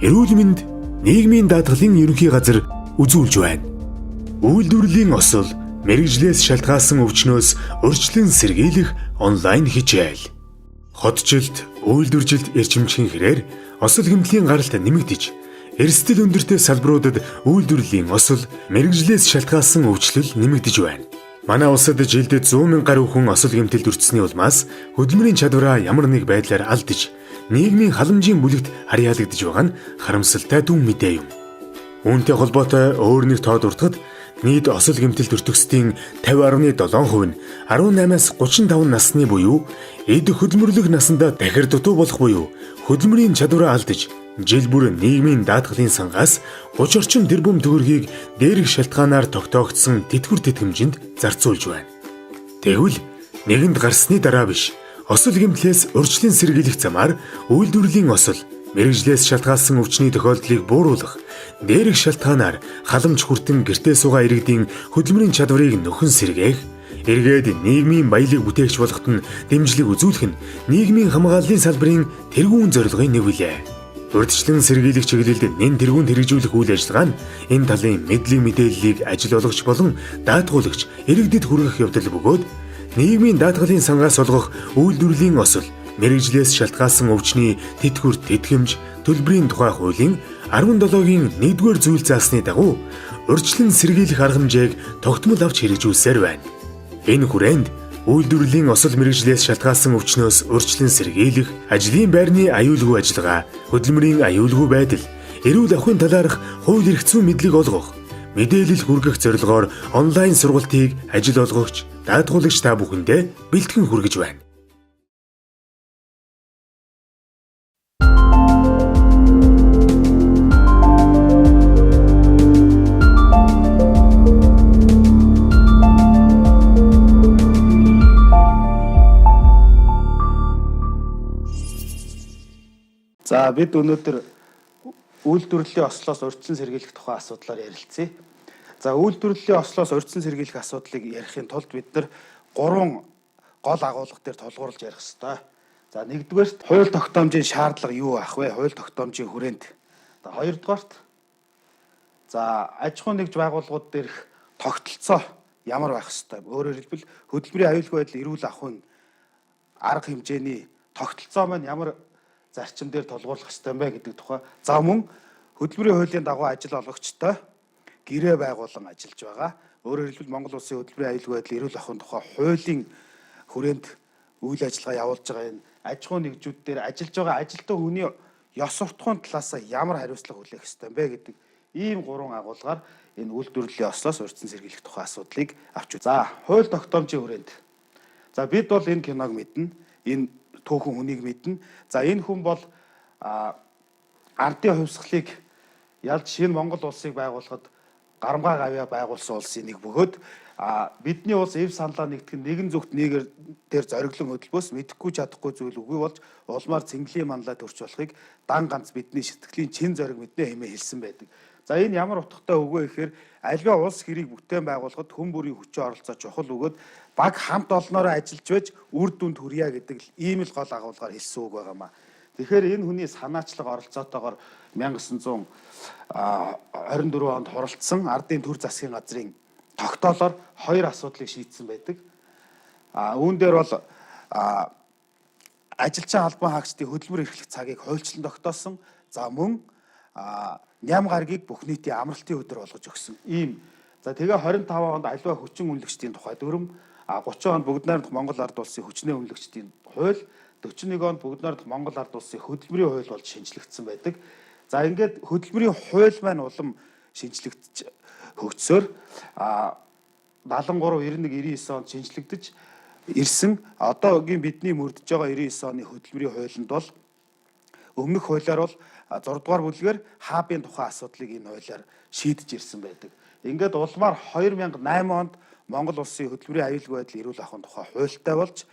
эрүүл мэнд нийгмийн даатгалын ерөнхий газар үзүүлж байна. Үйлдвэрлэлийн осол, мэргэжлээс шалтгаалсан өвчнөөс урьдчилан сэргийлэх онлайн хичээл. Хотжилт, үйлдвэржилт эрчимчийн хэрээр осол гэмтлийн гаралт нэмэгдэж, эрсдэл өндөртэй салбаруудад үйлдвэрлэлийн осол, мэргэжлээс шалтгаалсан өвчлөл нэмэгдэж байна. Манай улсад жилдээ 100,000 гаруй хүн осол гэмтэлд өртсөний улмаас хөдөлмөрийн чадвараа ямар нэг байдлаар алдаж, нийгмийн халамжийн бүлэгт харьяалагдж байгаа нь харамсалтай дүн мэдээ юм. Үүнтэй холбоотой өөр нэг тоод уртахад нийт осол гэмтэлд өртөгчдийн 50.7% нь 18-аас 35 насны буюу эд хөдөлмөрлөх насандаа дахир дутуу болох буюу хөдөлмөрийн чадвараа алдаж, жил бүр нийгмийн даатгалын сангаас 30 орчим тэрбум төгрөгийг дээрх шалтгаанаар тогтоогдсон тэтгэвэр тэтгэмжинд зарцуулж байна. Тэгвэл нэгэнд гарсны дараа биш, осол гэмтлээс урьдчилан сэргийлэх замаар үйлдвэрлэлийн осол, мэргэжлээс шалтгаалсан өвчний тохиолдлыг бууруулах, дээрх шалтгаанаар халамж хүртэн гэртээ суугаа иргэдийн хөдөлмөрийн чадварыг нөхөн сэргээх, эргээд нийгмийн баялаг бүтээгч болоход нь дэмжлэг үзүүлэх нь нийгмийн хамгааллын салбарын тэргүүн зорилгын нэг билээ. Урьдчилан сэргийлэх чиглэлд нэн тэргүүнд хэрэгжүүлэх үйл ажиллагаа нь энэ талын мэдлэг мэдээллийг ажил олгогч болон даатгуулагч иргэдэд хүргэх явдал бөгөөд нийгмийн даатгалын сангаас олгох үйлдвэрлэлийн осол, мэргэжлээс шалтгаалсан өвчний тэтгэвэр тэтгэмж төлбөрийн тухай хуулийн 17-гийн 1-р зүйл заасны дагуу урьдчилан сэргийлэх арга хэмжээг тогтмол авч хэрэгжүүлсээр байна. Энэ хүрээнд үйлдвэрлэлийн осол, мэргэжлээс шалтгаалсан өвчнөөс урьдчилан сэргийлэх, ажлын байрны аюулгүй ажиллагаа, хөдөлмөрийн аюулгүй байдал, эрүүл ахуйн талаарх хууль эрх зүйн мэдлэг олгох, мэдээлэл хүргэх зорилгоор онлайн сургалтыг ажил олгогч, даатгуулагч та бүхэндээ бэлтгэн хүргэж байна. За бид өнөөдөр үйлдвэрлэлийн ослоос урьдчилан сэргийлэх тухай асуудлаар ярилцъя. За үйлдвэрлэлийн ослоос урьдчилан сэргийлэх асуудлыг ярихын тулд бид нар 3 гол агуулга дээр тулгуурлаж ярих ёстой. За нэгдүгээрт хууль тогтоомжийн шаардлага юу ах вэ? Хууль тогтоомжийн хүрээнд. За хоёрдугаарт аж ахуйн нэгж байгууллагууд дээрх тогтолцоо ямар байх ёстой? Өөрөөр хэлбэл хөдөлмөрийн аюулгүй байдал, эрүүл ахуйн арга хэмжээний тогтолцоо маань ямар зарчим дээр тулгуурлах ёстой юм бэ гэдэг тухай. За мөн хөдөлмөрийн хуулийн дагуу ажил олгогчтой гэрээ байгуулан ажиллаж байгаа. Өөрөөр хэлбэл Монгол Улсын хөдөлмөрийн аюулгүй байдал, эрүүл ахуйн тухай хуулийн хүрээнд үйл ажиллагаа явуулж байгаа энэ аж ахуйн нэгжүүд дээр ажиллаж байгаа ажилтан хүний ёс суртахуун талаас ямар хариуцлага хүлээх ёстой юм бэ гэдэг ийм 3 агуулгаар энэ үйлдвэрлэлийн ослоос урьдчилан сэргийлэх тухай асуудлыг авч үз. За хууль тогтоомжийн хүрээнд. За бид бол энэ киног мэднэ. Энэ түүхэн хүнийг мэднэ. За энэ хүн бол ардын хувьсгалыг ялж шинэ Монгол улсыг байгуулахад гарамгаа гавьяа байгуулсан улсын нэг бөгөөд бидний улс эв саналаа нэгтгэн нэгэн зүгт нэгээр дээр зориглон хөдөлбөөс мэдэхгүй чадахгүй зүйл үгүй болж улмаар цэнгэлийн манлаа төрч болохыг дан ганц бидний сэтгэлийн чин зориг мэднэ хэмээн хэлсэн байдаг. За энэ ямар утгатай үгүй гэхээр альва улс хэрийг бүтээн байгуулахад хүн бүрийн хүчээ оролцоо чухал өгөөд баг хамт олноороо ажиллаж байж үр дүнд хүрье гэдэг ийм л гол агуулгаар хэлсэн үг байгаамаа. Тэгэхээр энэ хүний санаачлаг оролцоотойгоор 1924 онд хуралдсан ардын төр засгийн газрын тогтоолоор 2 асуудлыг шийдсэн байдаг. Үүн дээр бол ажилчин албан хаагчдын хөдөлмөр эрхлэх цагийг хуульчлан тогтоосон. За мөн ням гарагийг бүх нийтийн амралтын өдөр болгож өгсөн. Ийм. За тэгээ 25 онд аливаа хүчин үнэлэгчдийн тухай дүрм, 30 онд бүгд найрамдах Монгол ард улсын хүчнээ үнэлэгчдийн хууль, 41 онд бүгд найрамдах Монгол ард улсын хөдөлмөрийн хууль болж шинжлэгдсэн байдаг. За ингээд хөдөлмөрийн хууль маань улам шинжлэгдэж хөгжсөөр 73-91-99 онд шинжлэгдэж ирсэн. Одоогийн бидний мөрдөж байгаа 99 оны хөдөлмөрийн хуулинд бол өмнөх хуулиар бол 6 дугаар бүлгээр хаабын тухай асуудлыг энэ хуулиар шийдэж ирсэн байдаг. Ингээд улмаар 2008 онд Монгол Улсын хөдөлмөрийн аюулгүй байдал, эрүүл ахуйн тухай хуультай болж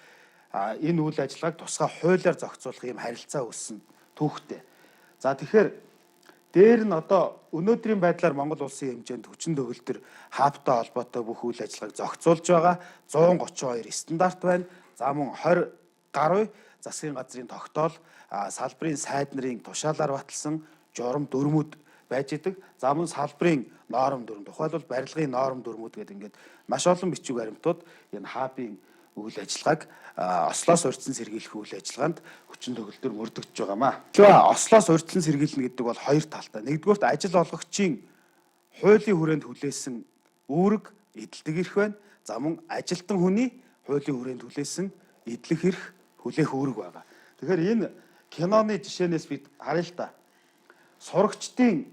энэ үйл ажиллагааг тусгай хуулиар зохицуулах юм харилцаа үүссэн түүхтэй. За тэгэхээр дээр нь одоо өнөөдрийн байдлаар Монгол Улсын хэмжээнд хүчин төгөлдөр хааптай холбоотой бүх үйл ажиллагааг зохицуулж байгаа 132 стандарт байна. За мөн 20 гаруй засгийн газрын тогтоол, салбарын сайд нарын тушаалаар баталсан журам дүрмүүд байж идэг. За мөн салбарын ноорм дүрм, тухайлбал барилгын ноорм дүрмүүд гэдэг ингээд маш олон бичиг баримтууд энэ хабын үйл ажиллагааг ослоос урьдчилан сэргийлэх үйл ажиллагаанд хүчин төгөлдөр мөрдөгдөж байгаамаа. Тэгэхээр ослоос урьдчилан сэргийлнэ гэдэг бол хоёр талтай. Нэгдүгээрт ажил олгогчийн хуулийн хүрээнд хүлээсэн үүрэг эдэлдэг эрх байна. За мөн ажилтан хүний хуулийн хүрээнд хүлээсэн эдлэх эрх, хүлээх үүрэг байгаа. Тэгэхээр энэ киноны жишээнээс бид харъя л та. Сурагчдын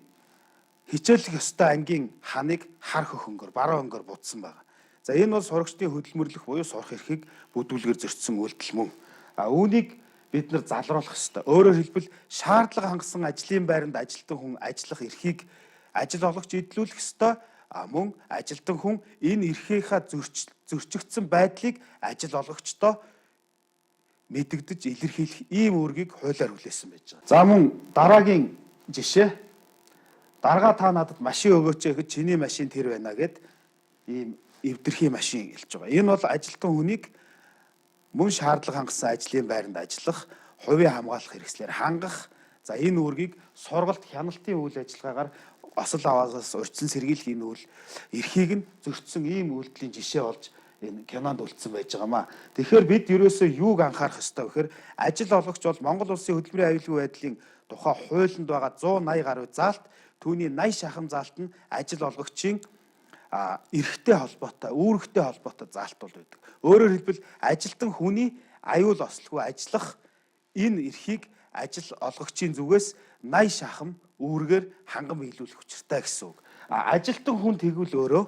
хичээлэх ёстой ангийн ханыг хар хөхөнгөр, баруун өнгөөр будсан байгаа. За энэ бол сурагчдын хөдөлмөрлөх буюу сурах эрхийг бүдүүлгээр зөрчсөн үйлдэл мөн. Үүнийг бид нар залруулах ёстой. Өөрөөр хэлбэл шаардлага хангасан ажлын байранд ажилтан хүн ажиллах эрхийг ажил олгогч эдлүүлэх ёстой. Мөн ажилтан хүн энэ эрхийнхаа зөрчигдсөн байдлыг ажил олгогчдоо мэдэгдэж илэрхийлэх ийм үүргийг хуулиар хүлээсэн байж байгаа. За мөн дараагийн жишээ. Дарга та надад машин өгөөч гэхэд чиний машин тэр байна гэд ийм эвдэрхий машин хэлж байгаа. Энэ бол ажилтан хүнийг мөн шаардлага хангасан ажлын байранд ажиллах, хувийн хамгаалах хэрэгслээр хангах. За энэ үүргийг сургалт хяналтын үйл ажиллагаагаар осол аваагаас урьдчилан сэргийлэх энэ үйл эрхийг нь зөрчсөн ийм үйлдэлийн жишээ болж энэ кинонд үлдсэн байж байгаамаа. Тэгэхээр бид ерөөсөө юуг анхаарах ёстой вэ гэхээр ажил олгогч бол Монгол Улсын хөдөлмөрийн аюулгүй байдлын тухай хуулинд байгаа 180 гаруй заалт, түүний 80 шахам заалт нь ажил олгогчийн эрхтэй холбоотой, үүрэгтэй холбоотой заалтууд байдаг. Өөрөөр хэлбэл ажилтан хүний аюул ослгүй ажиллах энэ эрхийг ажил олгогчийн зүгээс 80 шахам үүргээр ханган биелүүлэх учиртай гэсэн үг. Ажилтан хүн тэгвэл өөрөө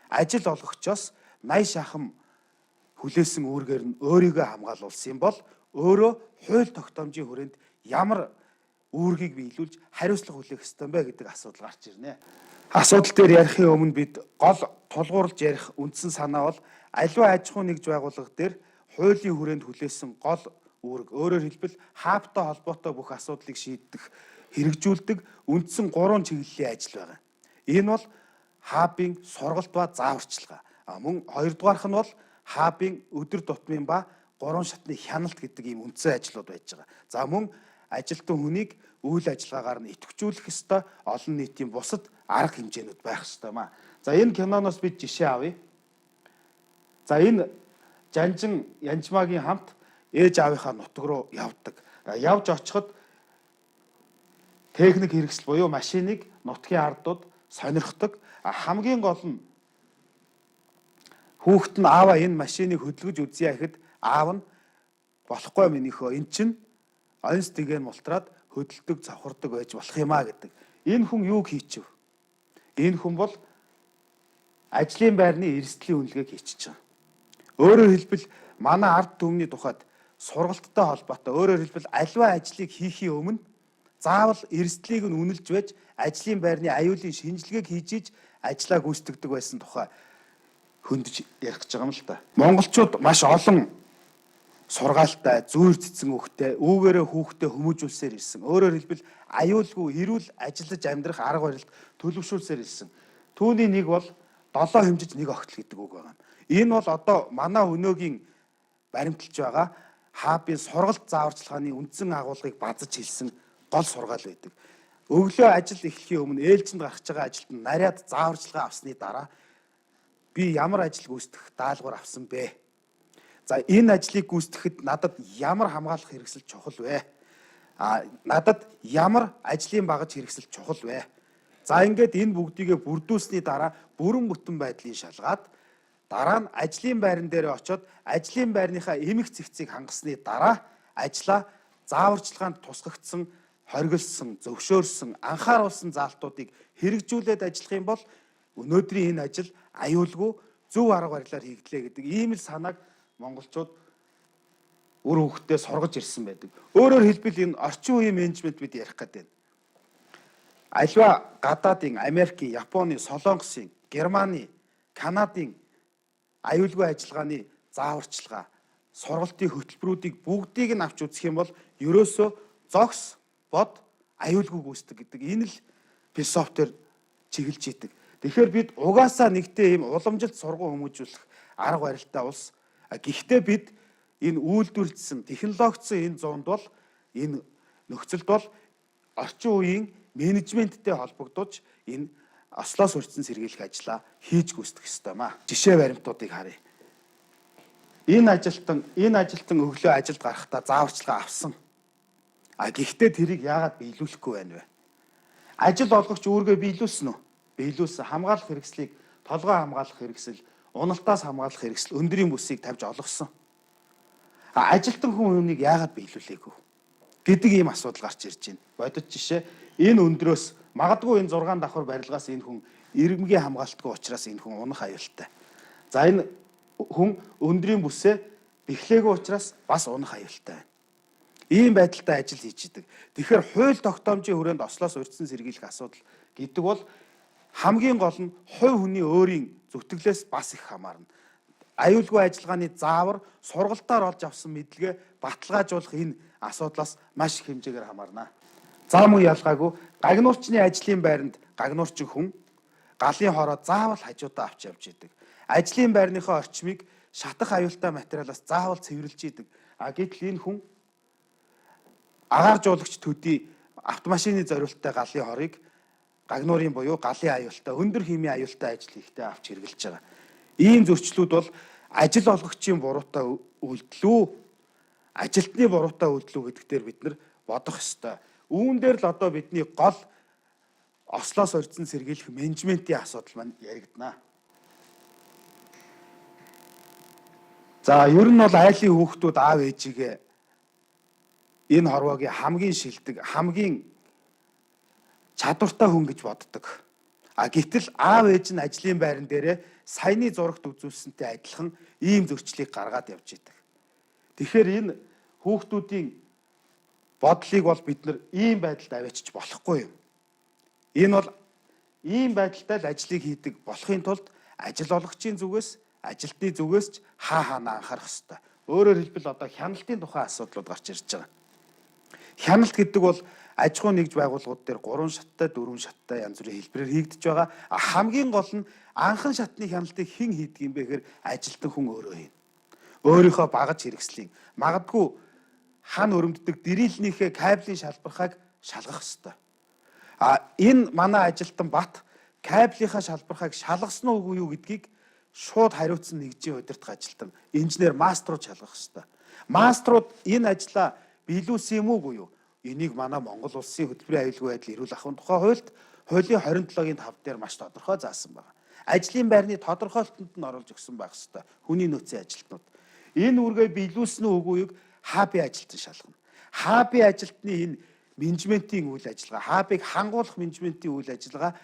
ажил олгогчоос 80 шахам хүлээсэн үүргээр нь өөрийгөө хамгаалуулсан бол өөрөө хууль тогтоомжийн хүрээнд ямар үүргийг биелүүлж хариуцлага хүлээх ёстой бэ гэдэг асуудал гарч ирнэ. Асуудал дээр ярихын өмнө бид гол тулгуурлаж ярих үндсэн санаа бол аливаа аж ахуй нэгж байгууллага дээр хуулийн хүрээнд хүлээсэн гол үүрэг, өөрөөр хэлбэл хабтай холбоотой бүх асуудлыг шийдэх, хэрэгжүүлдэг үндсэн 3 чиглэлийн ажил байгаа. Энэ бол хабын сургалт ба зааварчилгаа. Мөн хоёрдугаарх нь бол хабын өдөр тутмын ба 3 шатны хяналт гэдэг ийм үндсэн ажлууд байж байгаа. За мөн ажилтан хүнийг үйл ажиллагаагаар нь идэвхжүүлэх ёстой олон нийтийн бусад арга хэмжээнүүд байх ёстой маа. За энэ киноноос бид жишээ авъя. За энэ жанжин янжмаагийн хамт ээж аавынхаа нутаг руу явдаг. Явж очиход техник хэрэгсэл буюу машиныг нутгийн ардууд сонирхдог. Хамгийн гол нь хүүхэд нь ааваа энэ машиныг хөдөлгөж үзье гэхэд аав нь болохгүй минийхөө эн чинь онц тгэн мултраад хөдөлдөг завхардаг байж болох юмаа гэдэг. Энэ хүн юуг хийчихв? Энэ хүн бол ажлын байрны эрсдлийн үнэлгээг хийчихэж байгаа. Өөрөөр хэлбэл манай ард түмний тухайд сургалттай холбоотой, өөрөөр хэлбэл аливаа ажлыг хийхийн өмнө заавал эрсдлийг нь үнэлж байж ажлын байрны аюулын шинжилгээг хийж ажлаа гүйцэтгэдэг байсан тухай хөндөж ярих гэж байгаа юм л та. Монголчууд маш олон сургаалтай, зүйр цэцэн хүүхдээ, үүгээрээ хүүхдээ хүмүүжүүлсээр ирсэн. Өөрөөр хэлбэл аюулгүй эрүүл ажиллаж амьдрах арга барилд төлөвшүүлсээр ирсэн. Түүний нэг бол 7 хэмжиж 1 огтл гэдэг үг байна. Энэ бол одоо манай өнөөгийн баримталж байгаа хабын сургалт зааварчилгааны үндсэн агуулгыг базаж хэлсэн гол сургаал байдаг. Өглөө ажил эхлэхийн өмнө ээлжинд гарч байгаа ажилтнаа нарийн зааварчилгаа авсны дараа би ямар ажил гүйцэтгэх даалгавар авсан бэ? За энэ ажлыг гүйцэтгэхэд надад ямар хамгаалах хэрэгсэл чухал вэ? Надад ямар ажлын багаж хэрэгсэл чухал вэ? За ингээд энэ бүгдийгээ бүрдүүлсний дараа бүрэн бүтэн байдлыг шалгаад дараа нь ажлын байран дээр очиод ажлын байрныхаа эмх цэгцийг хангасны дараа ажлаа зааварчилгаанд тусгагдсан, хоригдсон, зөвшөөрсөн, анхааруулсан заалтуудыг хэрэгжүүлээд ажиллах юм бол өнөөдрийн энэ ажил аюулгүй зөв арга барилаар хийгдлээ гэдэг ийм л санааг монголчууд үр хөвгтөө сургаж ирсэн байдаг. Өөрөөр хэлбэл энэ орчин үеийн менежмент бид ярих гэдэг. Аливаа гадаадын Америкийн, Японы, Солонгосын, Германы, Канадын аюулгүй ажиллагааны зааварчилгаа, сургалтын хөтөлбөрүүдийг бүгдийг нь авч үзэх юм бол ерөөсөө зогс, бод, аюулгүй гүйцэтгэх гэдэг энэ л философиор чиглэж идэг. Тэгэхээр бид угаасаа нэгтээ ийм уламжилт сургууль хүмүүжүүлэх арга барилтай улс. Гэхдээ бид энэ үйлдвэрлэсэн, технологичсон энэ зуунд бол энэ нөхцөлд бол орчин үеийн менежменттэй холбогдож энэ ослоос урьдчилан сэргийлэх ажлаа хийж гүйцэтгэх ёстой маа. Жишээ баримтуудыг харъя. Энэ ажилтан өглөө ажилд гарахдаа зааварчилгаа авсан. Гэхдээ тэрийг яагаад биелүүлэхгүй байна вэ? Ажил олгогч үүргээ биелүүлсэн үү? Биелүүлсэн. Хамгаалах хэрэгслийг толгой хамгаалах хэрэгсэл, уналтаас хамгаалах хэрэгсэл, өндрийн бүсийг тавьж олгосон. Ажилтан хүн үүнийг яагаад биелүүлээгүй гэдэг ийм асуудал гарч ирж байна. Бодит жишээ энэ өндрөөс магадгүй энэ 6 давхар барилгаас энэ хүн иргэмгийн хамгаалтгүй учраас энэ хүн унах аюултай. За энэ хүн өндрийн бүсээ бэхлээгүй учраас бас унах аюултай. Ийм байдалтай ажил хийж идэг. Тэгэхээр хууль тогтоомжийн хүрээнд ослоос урьдчилан сэргийлэх асуудал гэдэг бол хамгийн гол нь хувь хүний өөрийн зүтгэлээс бас их хамаарна. Аюулгүй ажиллагааны заавар, сургалтаар олж авсан мэдлэгээ баталгаажуулах энэ асуудлаас маш их хэмжээгээр хамаарна. За мөн ялгаагүй гагнуурчны ажлын байранд гагнуурчин хүн галын хороо заавал хажуудаа авч явж идэг. Ажлын байрныхоо орчмыг шатах аюултай материалаас заавал цэвэрлж идэг. Гэтэл энэ хүн агаар жуулагч төдий автомашины зориулттай галын хорыг гагнуурын буюу галын аюултай, өндөр хэмжээний аюултай ажил хийхдээ авч хэрэгжилж байгаа. Ийм зөрчлүүд бол ажил олгогчийн буруутай үйлдэл үү, ажилтны буруутай үйлдэл үү гэдэгтэр бид нар бодох ёстой. Үүн дээр л одоо бидний гол ослоос урьдчилан сэргийлэх менежментийн асуудал маань яригдана. За ер нь бол айлын хүүхдүүд аав ээжигээ энэ хорвоогийн хамгийн шилдэг, хамгийн чадвартай хүн гэж боддог. Гэтэл аав ээж нь ажлын байран дээрээ саяны зурагт үзүүлсэнтэй адилхан ийм зөрчлийг гаргаад явж идэг. Тэгэхээр энэ хүүхдүүдийн бодлыг бол бид нар ийм байдалд авчиж болохгүй юм. Энэ бол ийм байдалтай л ажлыг хийдэг болохын тулд ажил олгогчийн зүгээс, ажилтны зүгээс ч хаана анхаарах ёстой. Өөрөөр хэлбэл одоо хяналтын тухай асуудлууд гарч ирж байгаа. Хяналт гэдэг бол аж ахуй нэгж байгууллагууд дээр 3 шаттай, 4 шаттай янз бүрийн хэлбэрээр хийгдэж байгаа. Хамгийн гол нь анхан шатны хяналтыг хэн хийдэг юм бэ гэхээр ажилтан хүн өөрөө хийнэ. Өөрийнхөө багаж хэрэгслийн магадгүй хан өрөмддөг дэрэлнийхээ кабелийн шалбархайг шалгах ёстой. Энэ манай ажилтан бат кабелийнхаа шалбархайг шалгасан уугүй юу гэдгийг шууд хариуцсан нэгжийн удирдах ажилтан инженер маструуд шалгах ёстой. Маструуд энэ ажлаа биелүүлсэн юм уугүй юу? Энийг манай Монгол улсын хөтөлбөрийн аюулгүй байдлын эрүүл ахуйн тухай хуульд хуулийн 27-гийн 5 дээр маш тодорхой заасан байна. Ажлын байрны тодорхойлолтод нь оруулж өгсөн байх ёстой. Хүний нөөцийн ажилтнууд. Энэ үргээ биелүүлсэн үгүй юг хабын ажилтан шалгана. Хабын ажилтны энэ менежментийн үйл ажиллагаа, хабыг хангуулах менежментийн үйл ажиллагаа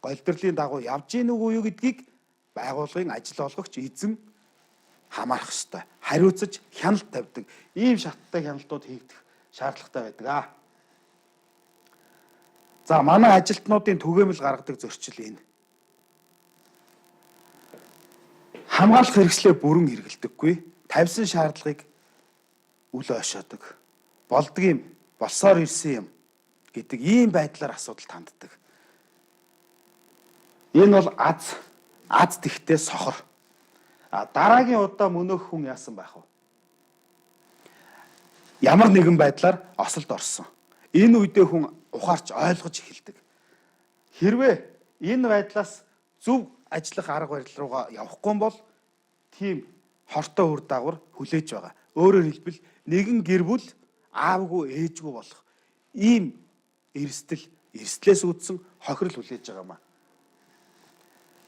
голдрлын дагуу явж гин үгүй юу гэдгийг байгууллагын ажил олгогч эзэн хамаарах ёстой. Хариуцаж хяналт тавьдаг. Ийм шаттай хяналтууд хийгдэх шаардлагатай байдаг. За манай ажилтнуудын түгээмэл гаргадаг зөрчил энэ. Хамгаалах хэрэгслээ бүрэн хэрэглэдэггүй. Тавьсан шаардлагыг үл ойшоодог. Болдгийм, болсоор ирсэн юм гэдэг ийм байдлаар асуудалд ханддаг. Энэ бол аз тэгтээ сохор. Дараагийн удаа мөнөөх хүн яасан байх вэ? Ямар нэгэн байдлаар осолд орсон. Энэ үедээ хүн ухаарч ойлгож эхэлдэг. Хэрвээ энэ байдлаас зөв ажиллах арга барил руугаа явахгүй бол тийм хортой үр дагавар хүлээж байгаа. Өөрөөр хэлбэл нэгэн гэр бүл аавгүй ээжгүй болох ийм эрсдлээс үүдсэн хохирол хүлээж байгаамаа.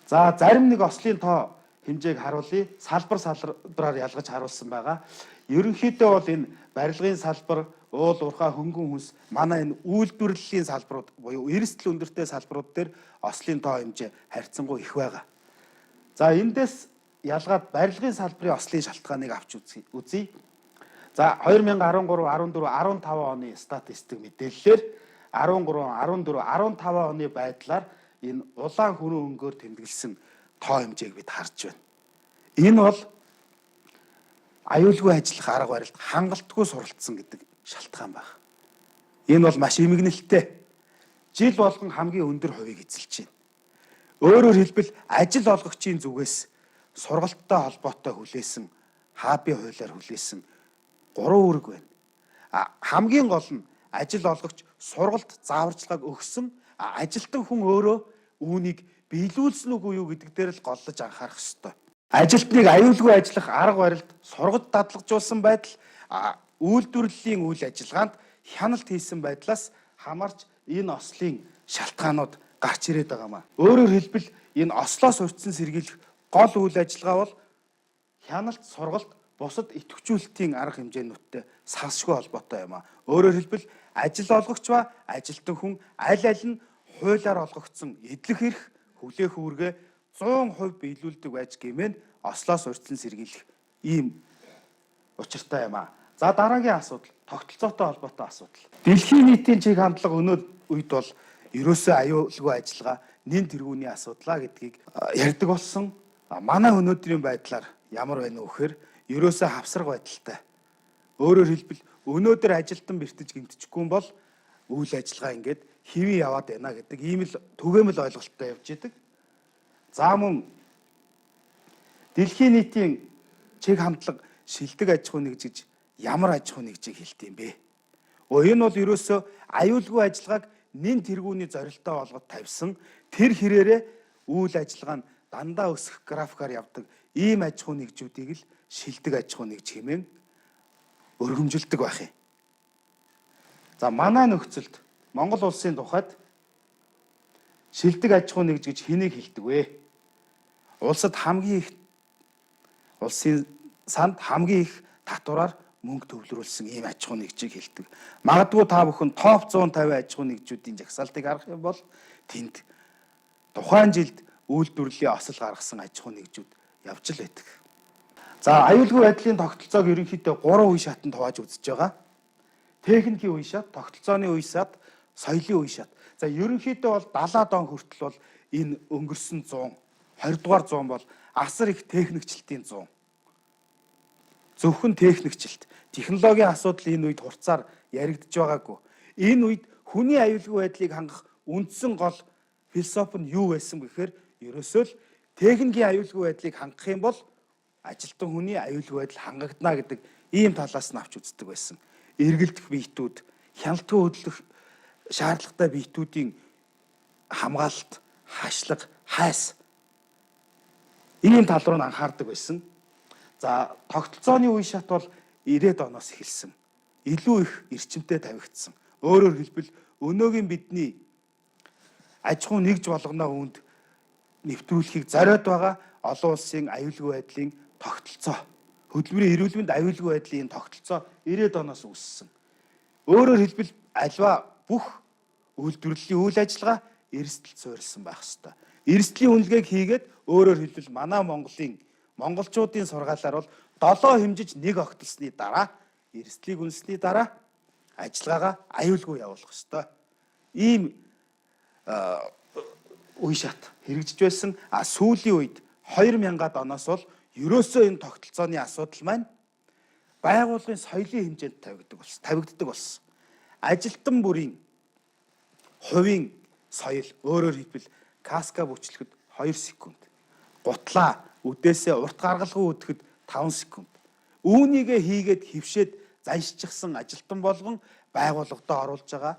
За зарим нэг ослын тоо хэмжээг харуулъя. Салбараар ялгаж харуулсан байгаа. Ерөнхийдөө бол энэ барилгын салбар, уул уурхай хөнгөн хүнс манай энэ үйлдвэрлэлийн салбарууд буюу эрсдэл өндөртэй салбарууд дээр ослын тоо хэмжээ харьцангуй их байгаа. За эндээс ялгаад барилгын салбарын ослын шалтгааныг авч үзье. За 2013, 14, 15 оны статистик мэдээллээр 13, 14, 15 оны байдлаар энэ улаан хүрэн өнгөөр тэмдэглэсэн тоо хэмжээг бид харж байна. Энэ бол аюулгүй ажиллах арга барилд хангалтгүй суралцсан гэдэг шалтгаан байна. Энэ бол маш эмгэнэлттэй. Жил болгон хамгийн өндөр хувийг эзэлж байна. Өөрөөр хэлбэл ажил олгогчийн зүгээс сургалттай холбоотой хүлээсэн, хабын хуулиар хүлээсэн 3 үүрэг байна. Хамгийн гол нь ажил олгогч сургалт зааварчилгааг өгсөн ажилтан хүн өөрөө үүнийг биелүүлсэн үгүй юу гэдэг дээр л голлож анхаарах ёстой. Ажилтныг аюулгүй ажиллах арга барилд сургаж дадлагжуулсан байдал үйлдвэрлэлийн үйл ажиллагаанд хяналт хийсэн байдлаас хамаарч энэ ослын шалтгаанууд гарч ирээд байгаамаа. Өөрөөр хэлбэл энэ ослоос урьдчилан сэргийлэх гол үйл ажиллагаа бол хяналт, сургалт, бусад идэвхжүүлэлтийн арга хэмжээнүүдтэй сансшгүй холбоотой юм аа. Өөрөөр хэлбэл ажил олгогч ба ажилтан хүн аль нь хуулиар олгогдсон эдлэх эрх, хүлээх үүргээ 100% биелүүлдэг байж гэмээр ослоос урьдчилан сэргийлэх ийм учиртай юм аа. За дараагийн асуудал, тогтолцоотой холбоотой асуудал. Дэлхийн нийтийн чиг хандлага өнөө үед бол ерөөсөө аюулгүй ажиллагаа, нэн тэргүүний асуудлаа гэдгийг ярьдаг болсон. Манай өнөөдрийн байдлаар ямар байна вэ гэхээр ерөөсөө хавсраг байдалтай. Өөрөөр хэлбэл өнөөдөр ажилтан бэртэж гэмтчихгүй бол үйл ажиллагаа ингээд хэвээ яваад байна гэдэг ийм л түгээмэл ойлголттой явж идэг. За мөн дэлхийн нийтийн чиг хандлага шилдэг аж ахуй нэгжиж ямар аж ахуй нэгжийг хэлдэг юм бэ? Энэ бол ерөөсөө аюулгүй ажиллагааг нэн тэргүүний зорилттой болгоод тавьсан тэр хэрээрээ үйл ажиллагаа нь дандаа өсөх графикаар явдаг ийм аж ахуй нэгжүүдийг л шилдэг аж ахуй нэгж хэмээн өргөмжилдэг байх юм. За манай нөхцөлд Монгол улсын тухайд шилдэг аж ахуй нэгж гэж хэнийг хэлдэг вэ? Улсад хамгийн их улсын санд хамгийн их татвараар мөнгө төвлөрүүлсэн ийм аж ахуй нэгжийг хэлдэг. Магадгүй та бүхэн топ 150 аж ахуй нэгжүүдийн жагсаалтыг харах юм бол тэнд тухайн жилд үйлдвэрлэлийн осол гаргасан аж ахуй нэгжүүд явж л байдаг. За аюулгүй байдлын тогтолцоог ерөнхийдөө 3 үе шатанд хувааж үзэж байгаа. Техникийн үе шат, тогтолцооны үе шат, соёлын үе шат. За ерөнхийдөө бол 70 он хүртэл бол энэ өнгөрсөн 100, 20 дугаар 100 бол асар их техникчлэлтийн 100. Зөвхөн техникчлэлт. Технологийн асуудал энэ үед хурцаар яригдж байгаагүй. Энэ үед хүний аюулгүй байдлыг хангах үндсэн гол философи нь юу байсан гэхээр ерөөсөө л техникийн аюулгүй байдлыг хангах юм бол ажилтан хүний аюулгүй байдал хангагдана гэдэг ийм талаас нь авч үздэг байсан. Эргэлдэх биетүүд, хяналтгүй хөдлөх шаардлагатай биетүүдийн хамгаалалт, хашлага, хайс ийм тал руу анхаардаг байсан. За тогтолцооны үе шат бол 90-ад оноос эхэлсэн. Илүү их эрчимтэй тавигдсан. Өөрөөр хэлбэл өнөөгийн бидний аж ахуй нэгж болгоно үүнд нэвтрүүлэхийг зориод байгаа олон улсын аюулгүй байдлын тогтолцоо. Хөдөлмөрийн эрүүл мэнд аюулгүй байдлын тогтолцоо 90-ад оноос үүссэн. Өөрөөр хэлбэл альва бүх үйлдвэрлэлийн үйл ажиллагаа эрсдэлд суурилсан байх ёстой. Эрсдлийн үнэлгээг хийгээд өөрөөр хэлбэл манай монголчуудын сургаалаар бол 7 хэмжиж 1 огтлсны дараа эрсдлийг үнэлсний дараа ажиллагаагаа аюулгүй явуулах ёстой. Ийм үе шат хэрэгжиж байсан. Сүүлийн үед 2000-ад оноос бол ерөөсөө энэ тогтолцооны асуудал маань байгууллагын соёлын хэмжээнд тавигддаг болсон. Ажилтан бүрийн хувийн соёл өөрөөр хэлбэл каска бүчлэхэд 2 секунд. Гутлаа үдээсээ урт гаргалгүй үдэхэд 5 секунд. Үүнийгээ хийгээд хөвшөөд заншчихсан ажилтан болгон байгууллагадаа оруулж байгаа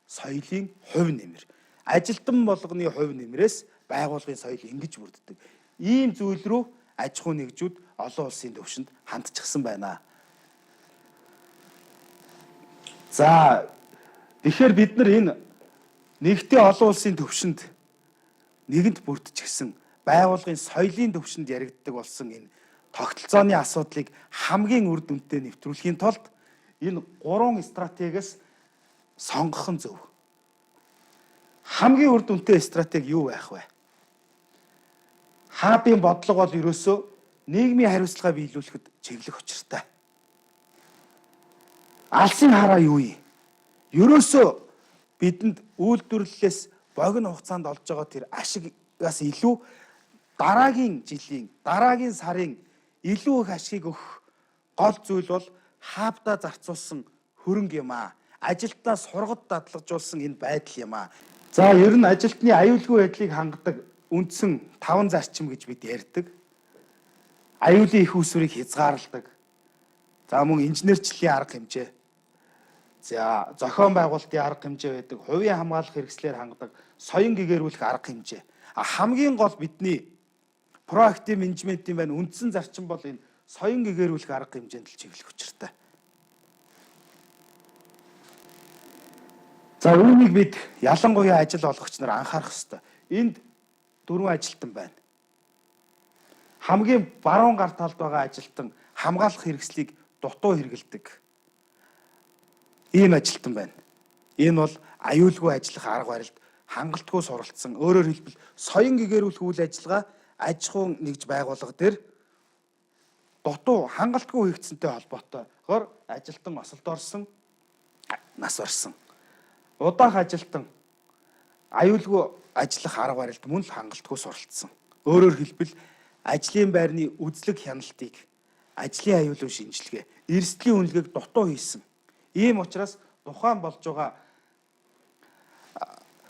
соёлын хувь нэмэр. Ажилтан болгоны хувь нэмрээс байгууллагын соёл ингэж бүрддэг. Ийм зүйл рүү аж ахуй нэгжүүд олон улсын төвшөнд хандчихсан байна. За тэгэхээр бид нар энэ нэгдээ олон улсын төвшөнд нэгэнт бүрдчихсэн байгууллагын соёлын төвшөнд яригддаг болсон энэ тогтолцооны асуудлыг хамгийн үр дүнтэй нэвтрүүлэхийн тулд энэ 3 стратегиэс сонгох нь зөв. Хамгийн үр дүнтэй стратеги юу байх вэ? Хаабын бодлого бол ерөөсөө нийгмийн хариуцлага биелүүлэхэд чиглэх учиртай. Алсын хараа юу юм? Ерөөсөө бидэнд үйлдвэрлэлээс богино хугацаанд олж байгаа тэр ашигаас илүү дараагийн жилийн, дараагийн сарын илүү их ашиг өгөх гол зүйл бол хаабдаа зарцуулсан хөрөнгө юм аа. Ажилтнаа сургад дадлагжуулсан энэ байдал юм аа. За ер нь ажилтны аюулгүй байдлыг хангадаг үндсэн 5 зарчим гэж бид ярьдаг. Аюулын их үүсвэрийг хязгаарладаг. За мөн инженерчлэлийн арга хэмжээ. За зохион байгуулалтын арга хэмжээ байдаг, хувийн хамгаалах хэрэгслээр хангадаг, соён гэгэрүүлэх арга хэмжээ. Хамгийн гол бидний проактив менежментийн байна үндсэн зарчим бол энэ соён гэгэрүүлэх арга хэмжээнд л чиглэх учиртай. За үүнийг бид ялангуяа ажил олгогч нар анхаарах ёстой. Энд 4 ажилтан байна. Хамгийн баруун гар талд байгаа ажилтан хамгаалах хэрэгслийг дутуу хэрэгэлдэг. Ийм ажилтан байна. Энэ бол аюулгүй ажиллах арга барилд хангалтгүй суралцсан. Өөрөөр хэлбэл соён гэгэрүүлэх үйл ажиллагаа аж ахуйн нэгж байгууллага дээр дутуу хангалтгүй хийгдсэнтэй холбоотойгоор ажилтан осолд орсон, нас барсан. Удаах ажилтан аюулгүй ажиллах арга барилд мөн л хангалтгүй суралцсан. Өөрөөр хэлбэл ажлын байрны үзлэг хяналтыг, ажлын аюулгүй шинжилгээ, эрсдлийн үнэлгээг дутуу хийсэн. Ийм учраас тухайн болж байгаа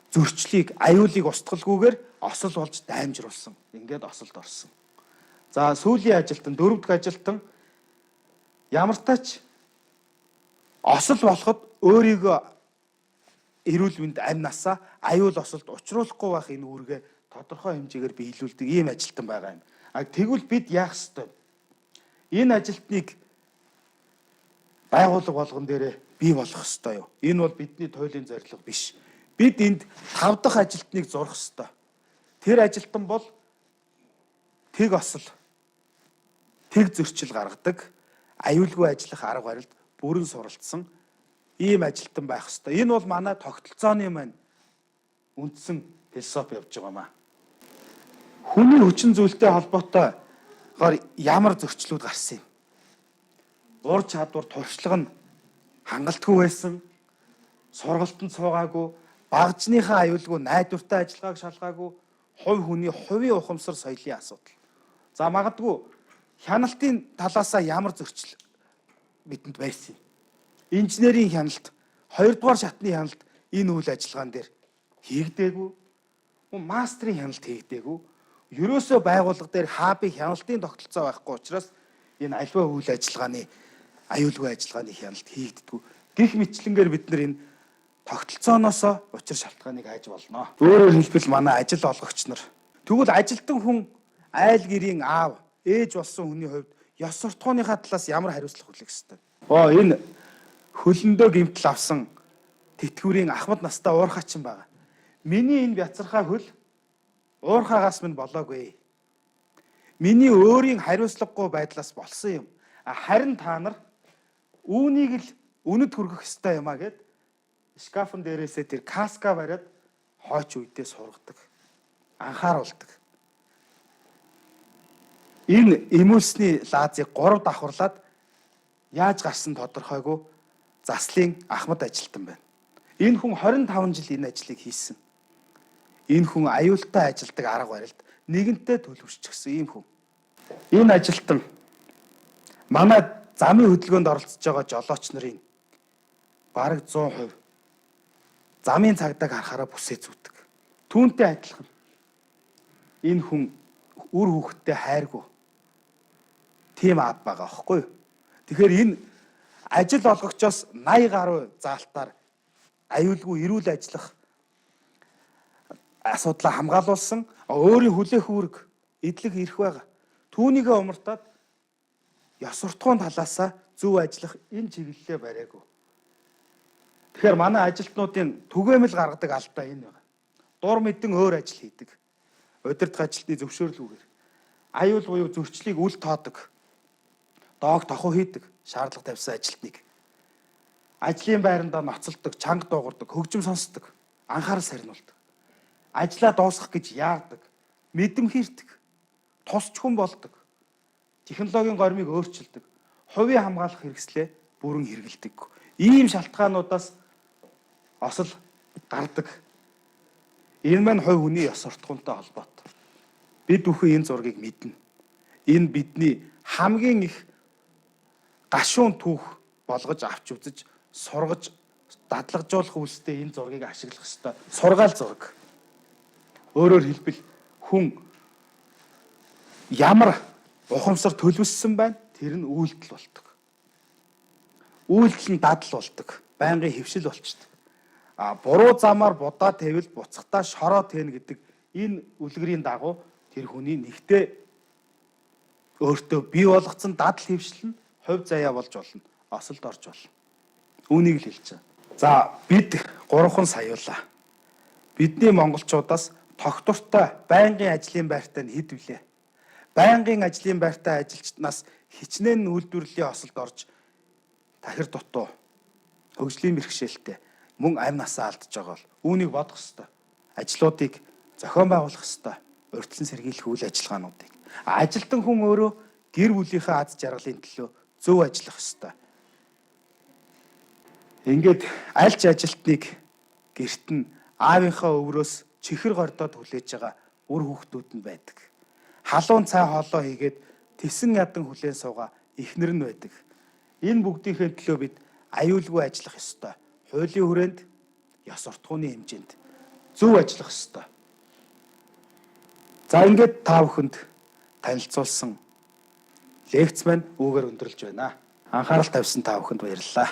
зөрчлийг, аюулыг устгалгүйгээр осол болж даймжруулсан. Ингээд осолд орсон. За сүүлийн ажилтан, 4 дахь ажилтан ямартайч осол болоход өөрийгөө эрүүл мэнд амь насаа аюул осолд учруулахгүй байх энэ үүргээ тодорхой хэмжээгээр биелүүлдэг ийм ажилтан байгаа юм. Тэгвэл бид яах ёстой? Энэ ажилтныг байгууллага болгон дээрээ бий болгох ёстой юу? Энэ бол бидний туйлын зорилго биш. Бид энд 5 дахь ажилтныг зурх ёстой. Тэр ажилтан бол тэг осол, тэг зөрчил гаргадаг, аюулгүй ажиллах арга барилд бүрэн суралцсан ийм ажилтан байх ёстой. Энэ бол манай тогтолцооны маань үндсэн философи явж байгаа маа. Хүний хүчин зүйлтэй холбоотойгоор ямар зөрчлүүд гарсан юм? Ур чадвар, туршлага нь хангалтгүй байсан, сургалтанд суугаагүй, багжныхаа аюулгүй найдвартай ажиллагааг шалгаагүй, хувь хүний хувийн ухамсар соёлын асуудал. За магадгүй хяналтын талаасаа ямар зөрчил бидэнд байсан юм? Инженерийн хяналт, 2 дугаар шатны хяналт энэ үйл ажиллагаан дээр хийгдээгүй. Мастрын хяналт хийгдээгүй. Ерөөсөө байгууллага дээр хабыг хяналтын тогтолцоо байхгүй учраас энэ альва үйл ажиллагааны аюулгүй ажиллагааны хяналт хийгддэггүй. Гэх мэтлэнгээр бид нар энэ тогтолцооноос учир шалтгааныг хайж болно. Өөрөөр хэлбэл манай ажил олгогч нар тэгвэл ажилтан хүн айл гэрийн аав, ээж болсон хүний хувьд ёс суртахууныхаа талаас ямар хариуцлага хүлээх ёстой? Энэ хөлөндөө гэмтэл авсан тэтгэврийн ахмад настай уурхачин байгаа. Миний энэ бяцархаа хөл уурхаагаас минь болоогүй. Миний өөрийн хариуцлагагүй байдлаас болсон юм. Харин та нар үүнийг л үнэд хүргэх ёстой юм а гэд шкафн дээрээсээ тэр каска бариад хойч үедээ сургадаг. Анхааруулдаг. Энэ эмүүлсний лазыг 3 давхарлаад яаж гарсан тодорхойгүй заслын ахмад ажилтан байна. Энэ хүн 25 жил энэ ажлыг хийсэн. Энэ хүн аюултай ажилдаг арга барилд нэгэнтээ төлөвшчихсэн ийм хүн. Энэ ажилтан манай замын хөдөлгөөнд оролцож байгаа жолооч нарын бараг 100% замын цагдаа харахаараа бүсээ зүүдэг. Түүнтэй адилхан. Энэ хүн үр хүүхэдтэй хайргүй. Тийм аав байгаа аахгүй юу? Тэгэхээр энэ ажил олгогчоос 80 гаруй заалтаар аюулгүй эрүүл ажиллах асуудлаа хамгаалуулсан өөрийн хүлээх үүрэг эдлэг ирэх байгаа. Түүнийгээ умартаад ёс суртахуун талаасаа зөв ажиллах энэ чиглэлээ бариагүй. Тэгэхээр манай ажилтнуудын түгээмэл гаргадаг алдаа энэ байна. Дур мэдэн өөр ажил хийдэг. Удирдах ажилтны зөвшөөрлгүйгээр аюул буюу зөрчлийг үл тоодог. Доог тохуу хийдэг, шаардлага тавьсан ажилтныг. Ажлын байрандаа ноцолдог, чанга дуугардаг, хөгжим сонсдог, анхаарал сарниулдаг. Ажлаа дуусгах гэж яадаг, мэдрэмхэрдэг, тусч хүн болдог. Технологийн гормыг өөрчилдөг, хувийн хамгаалах хэрэгслээ бүрэн хэрэгэлдэг. Ийм шалтгаануудаас осол гардаг. Энэ маань хувь хүний ёс суртахуунтай холбоотой. Бид бүхэн энэ зургийг мэднэ. Энэ бидний хамгийн их гашуун түүх болгож авч үзэж, сургаж, дадлагжуулах үйлстэй энэ зургийг ашиглах ёстой. Сургаал зураг. Өөрөөр хэлбэл хүн ямар ухамсар төлөвлөсөн байна, тэр нь үйлдэл болдог. Үйлдэл нь дадал болдог. байнгын хэвшил болчдөг. Буруу замаар будаа тавил буцахтаа шороо тэнэ гэдэг энэ үлгэрийн дагуу тэр хүний нэгтээ өөртөө бий болгоцсон дадал хэвшил нь хувь заяа болж болно. Осолд орж болно. Үүнийг л хэлж байгаа. За бид 3 саяулаа. Бидний монголчуудаас тогтвортой байнгын ажлын байртай нь хэд вүлээ? Байнгын ажлын байртай ажилчднаас хичнээн үйлдвэрлэлийн осолд орж тахир дутуу хөгжлийн бэрхшээлтэй мөн амь насаа алдж байгаа бол үүнийг бодох ёстой. Ажлуудыг зохион байгуулах ёстой. Урьдчилан сэргийлэх үйл ажиллагаануудыг. Ажилтан хүн өөрөө гэр бүлийнхээ аз жаргалын төлөө зөв ажиллах ёстой. Ингээд аль ч ажилтныг гэрт нь аавынхаа өврөөс чихэр гордоод хүлээж байгаа үр хүүхдүүд нь байдаг. Халуун цай хоолоо хийгээд тесэн ядан хүлээн суугаа эхнэр нь байдаг. Энэ бүгдийнхээ төлөө бид аюулгүй ажиллах ёстой. Хуулийн хүрээнд ёс суртахууны хэмжээнд зөв ажиллах ёстой. За ингээд та бүхэнд танилцуулсан лекц маань үүгээр өндөрлөж байна. Анхаарал тавьсан та бүхэнд баярлалаа.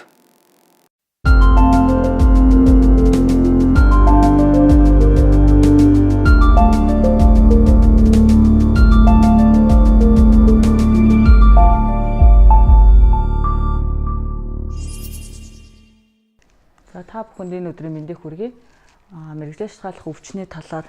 Та бүхэнд энэ өдрийн мэндийг хүргэе. Мэргэжлээс шалтгааллах өвчний талаар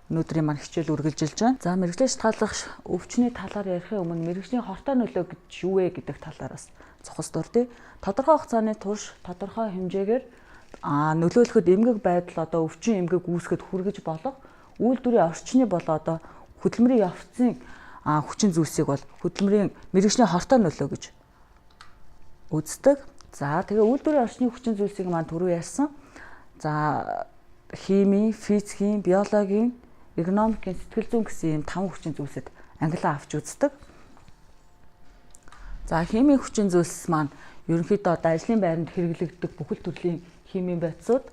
өнөөдрийн маань хичээл үргэлжилж байна. За мэргэжлээс шалтгааллах өвчний талаар ярихын өмнө мэргэжлийн хортой нөлөө гэж юу вэ гэдэг талаар бас цохос дурдъя. Тодорхой хугацааны турш тодорхой хэмжээгээр нөлөөлөхөд эмгэг байдал одоо өвчин эмгэг үүсгэхэд хүргэж болох үйлдвэрийн орчны болоо одоо хөдөлмөрийн явцын хүчин зүйлсийг бол хөдөлмөрийн мэргэжлийн хортой нөлөө гэж үздэг. За тэгээ үйлдвэрийн орчны хүчин зүйлсийг маань түрүү ярьсан. За хими, физикийн, биологийн, экономикийн, сэтгэл зүйн гэсэн ийм 5 хүчин зүйлсэд ангилан авч үздэг. За химийн хүчин зүйлс маань ерөнхийдөө одоо ажлын байранд хэрэглэгддэг бүхэл төрлийн химийн бодисууд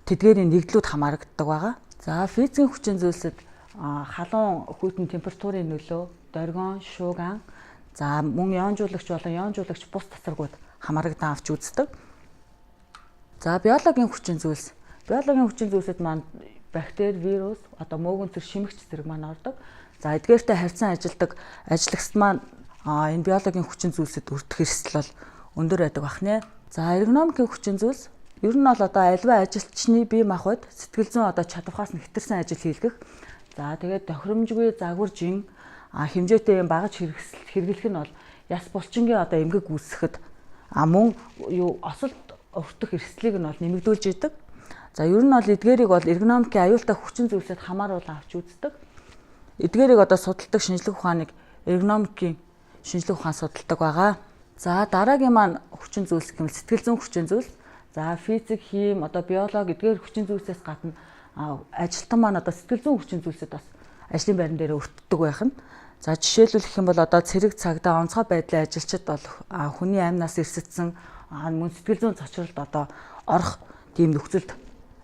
тэдгээрийн нэгдлүүд хамаарагддаг байгаа. За физикийн хүчин зүйлсэд халуун хүйтэн температурын нөлөө, доргион, шууган, за мөн ионжуулагч болон ионжуулагч бус тасаргууд хамаарагдан авч үздэг. За биологийн хүчин зүйлс. Биологийн хүчин зүйлсэд маань бактери, вирус, одоо мөөгөн зэрэг шимэгч зэрэг маань ордог. За эдгээртэй харьцан ажилладаг ажлагчид маань энэ биологийн хүчин зүйлсэд өртөх эрсдэл бол өндөр байдаг бахнэ. За эргономикийн хүчин зүйлс ер нь бол одоо альва ажилчны бие махбод сэтгэл зүйн одоо чадвархаас нэгтэрсэн ажил хийлгэх. За тэгээд тохиромжгүй загваржин хэмжээтэй юм багаж хэрэглэх нь бол яс булчингийн одоо эмгэг үүсгэхэд мөн осолд өртөх эрсдлийг нь бол нэмэгдүүлж идэг. За ер нь бол эдгээрийг бол эргономикийн аюултай хүчин зүйлсэд хамааруулан авч үздэг. Эдгээрийг одоо судалдаг шинжлэх ухааныг эргономикийн шинжлэх ухаан судалдаг байгаа. За дараагийн маань хүчин зүйлс гэмэл сэтгэл зүйн хүчин зүйлс. За физик, хим, одоо биологи эдгээр хүчин зүйлсээс гадна ажилтан маань одоо сэтгэл зүйн хүчин зүйлсэд бас ажлын байран дээр өртдөг байх нь. За жишээлбэл одоо цэрэг цагдаа онцгой байдлын ажилчид бол хүний амнаас эрсэтсэн мөн сэтгэл зүйн цочролд одоо орох тийм нөхцөлд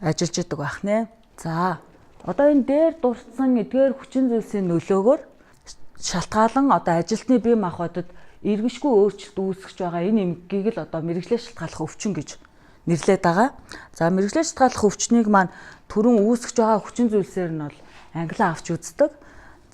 ажиллаж идэг байх нэ. За одоо энэ дээр дурдсан эдгээр хүчин зүйлсийн нөлөөгөөр шалтгаалan одоо ажилтны бие махбодод эргэшгүй өөрчлөлт үүсгэж байгаа энэ эмгэгийг л одоо мэргэжлээс шалтгааллах өвчин гэж нэрлэдэг байгаа. За мэргэжлээс шалтгааллах өвчнийг маань түрүүн үүсгэж байгаа хүчин зүйлсээр нь бол ангилан авч үздэг.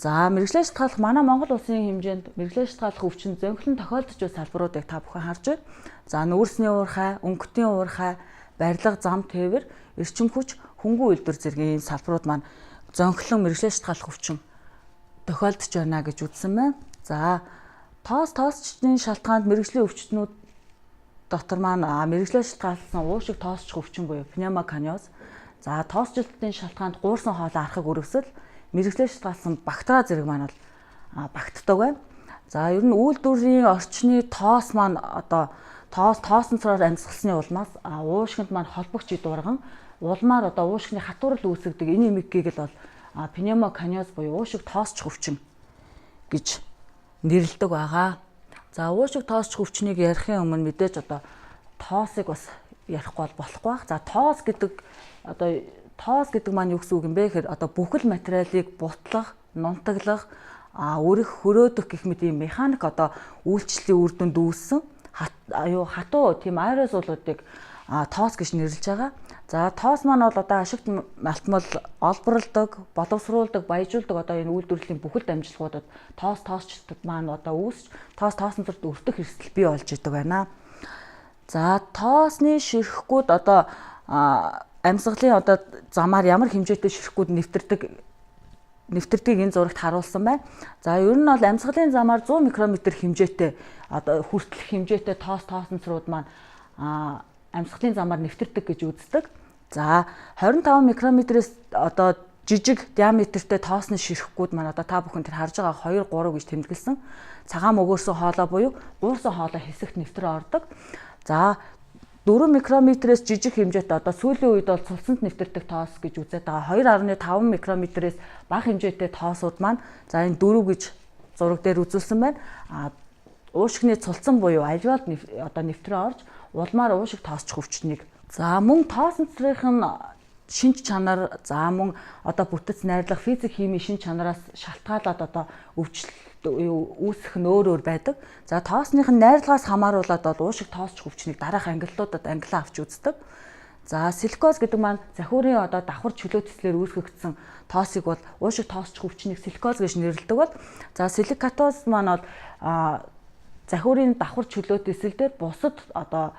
За мэргэжлээс шалтгааллах манай Монгол улсын хэмжээнд мэргэжлээс шалтгааллах өвчин зөнхлөн тохиолдож буй салбаруудыг та бүхэн харж байна. За нүүрсний уурхай, өнгөтийн уурхай, барилга, зам тээвэр, эрчим хүч, хөнгөн үйлдвэр зэргийн энэ салбарууд маань зөнхлөн мэргэжлээс шалтгааллах өвчин тохиолдож байна гэж үзсэн байна. За тоосчдын шалтгаанд мэргэжлийн өвчтнүүд дотор маань мэргэжлээс шалтгаалсан уушиг тоосчих өвчин буюу пневмокониоз. За тоосчлтын шалтгаанд гуурсан хоолой арахыг өргөсөл мэргэжлээс шалтгаалсан бактери зэрэг маань бол багтдаг байна. За ер нь үйлдвэрийн орчны тоос маань одоо тоосонцороор амьсгалсны улмаас уушгинд маань холбогч дурган улмаар одоо уушгины хатуурал үүсгдэг энэ эмгэгийг л бол пневмокониоз буюу уушиг тоосчих өвчин гэж нэрлэдэг байгаа. За уушиг тоосчих өвчнийг ярихын өмнө мэдээж одоо тоосыг бас ярихгүй болохгүй байх. За тоос гэдэг маань юу гэсэн үг юм бэ гэхээр одоо бүхэл материалыг бутлах, нунтаглах, өрөх, хөрөөдөх гэх мэт ийм механик одоо үйлчлэлийн үр дүнд үүссэн хатуу тийм аэрозолуудыг тоос гэж нэрлэж байгаа. За тоос маань бол одоо ашигт малтмал олборлдог, боловсруулдаг, баяжуулдаг одоо энэ үйлдвэрлэлийн бүхэл дамжлагуудад тоосчдод маань одоо үүсч тоосон зэрэг өртөх эрсдэл бий болж идэг байна. За тоосны ширхгүүд одоо амьсгалын одоо замаар ямар хэмжээтэй ширхгүүд нэвтэрдэг энэ зурагт харуулсан байна. За ер нь бол амьсгалын замаар 100 микрометр хэмжээтэй одоо хүртэлх хэмжээтэй тоосонцрууд маань амьсгалын замаар нэвтэрдэг гэж үздэг. За 25 микрометрээс одоо жижиг диаметртэй тоосны ширхгүүд маань одоо та бүхэн тэр харж байгаа 2 3 гэж тэмдэглэсэн. Цагаан мөгөөрсөн хоолой буюу гуурсан хоолой хэсэгт нэвтрээ ордог. За 4 микрометрээс жижиг хэмжээтэй одоо сүүлийн үед бол цулсанд нэвтэрдэг тоос гэж үзээд байгаа. 2.5 микрометрээс бага хэмжээтэй тоосууд маань за энэ 4 гэж зураг дээр үзүүлсэн байна. Уушигны цулцсан буюу аливаад одоо нэвтрээ орж улмаар уушиг тоосчих өвчтнийг. За мөн тоосонцрын шинж чанар за мөн одоо бүтэц найрлах физик химийн шинж чанараас шалтгаалаад одоо өвчлөлт үүсэх нь өөр байдаг. За тоосных нь найрлагаас хамааруулаад бол уушиг тоосчих өвчнийг дараах ангиллуудад ангилан авч үздэг. За силикоз гэдэг маань захиурын одоо давхар чөлөөтслээр үүсгэгдсэн тоосыг бол уушиг тоосчих өвчнийг силикоз гэж нэрлэдэг бол за силикатоз маань бол захиурын давхар чөлөөт эсэл дээр бусад одоо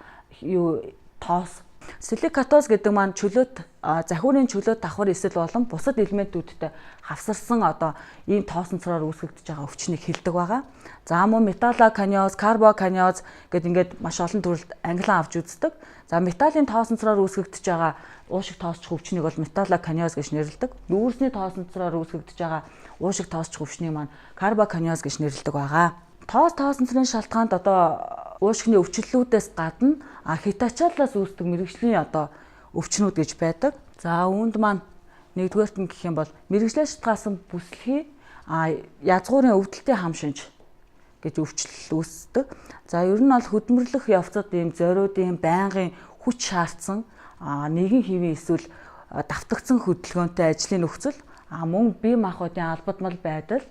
тоос. Силикатоз гэдэг маань захиурын чөлөөт давхар эсэл болон бусад элементүүдтэй хавсарсан одоо ийм тоосонцроор үүсгэгдэж байгаа өвчнийг хэлдэг байгаа. За мөн металлоканиоз, карбоканиоз гэдэг ингээд маш олон төрөлд ангилан авч үздэг. За металлын тоосонцроор үүсгэгдэж байгаа уушиг тоосчих өвчнийг бол металлоканиоз гэж нэрлэдэг. Нүүрсний тоосонцроор үүсгэгдэж байгаа уушиг тоосчих өвчнийг маань карбоканиоз гэж нэрлэдэг байгаа. Тоосонцрын шалтгаанд одоо уушигны өвчлөлүүдээс гадна хитачаалаас үүсдэг мэргэжлийн одоо өвчнүүд гэж байдаг. За үүнд маань нэгдүгээрт нь гэх юм бол мэргэжлээс шалтгаалсан бүслэхий язгуурын өвдөлтийн хам шинж гэж өвчлөл үүсдэг. За ер нь бол хөдөлмөрлөх явцад ийм зориудын байнгын хүч шаардсан нэгэн хэвийн эсвэл давтагдсан хөдөлгөөнтэй ажлын нөхцөл мөн бие махбодын албадмал байдал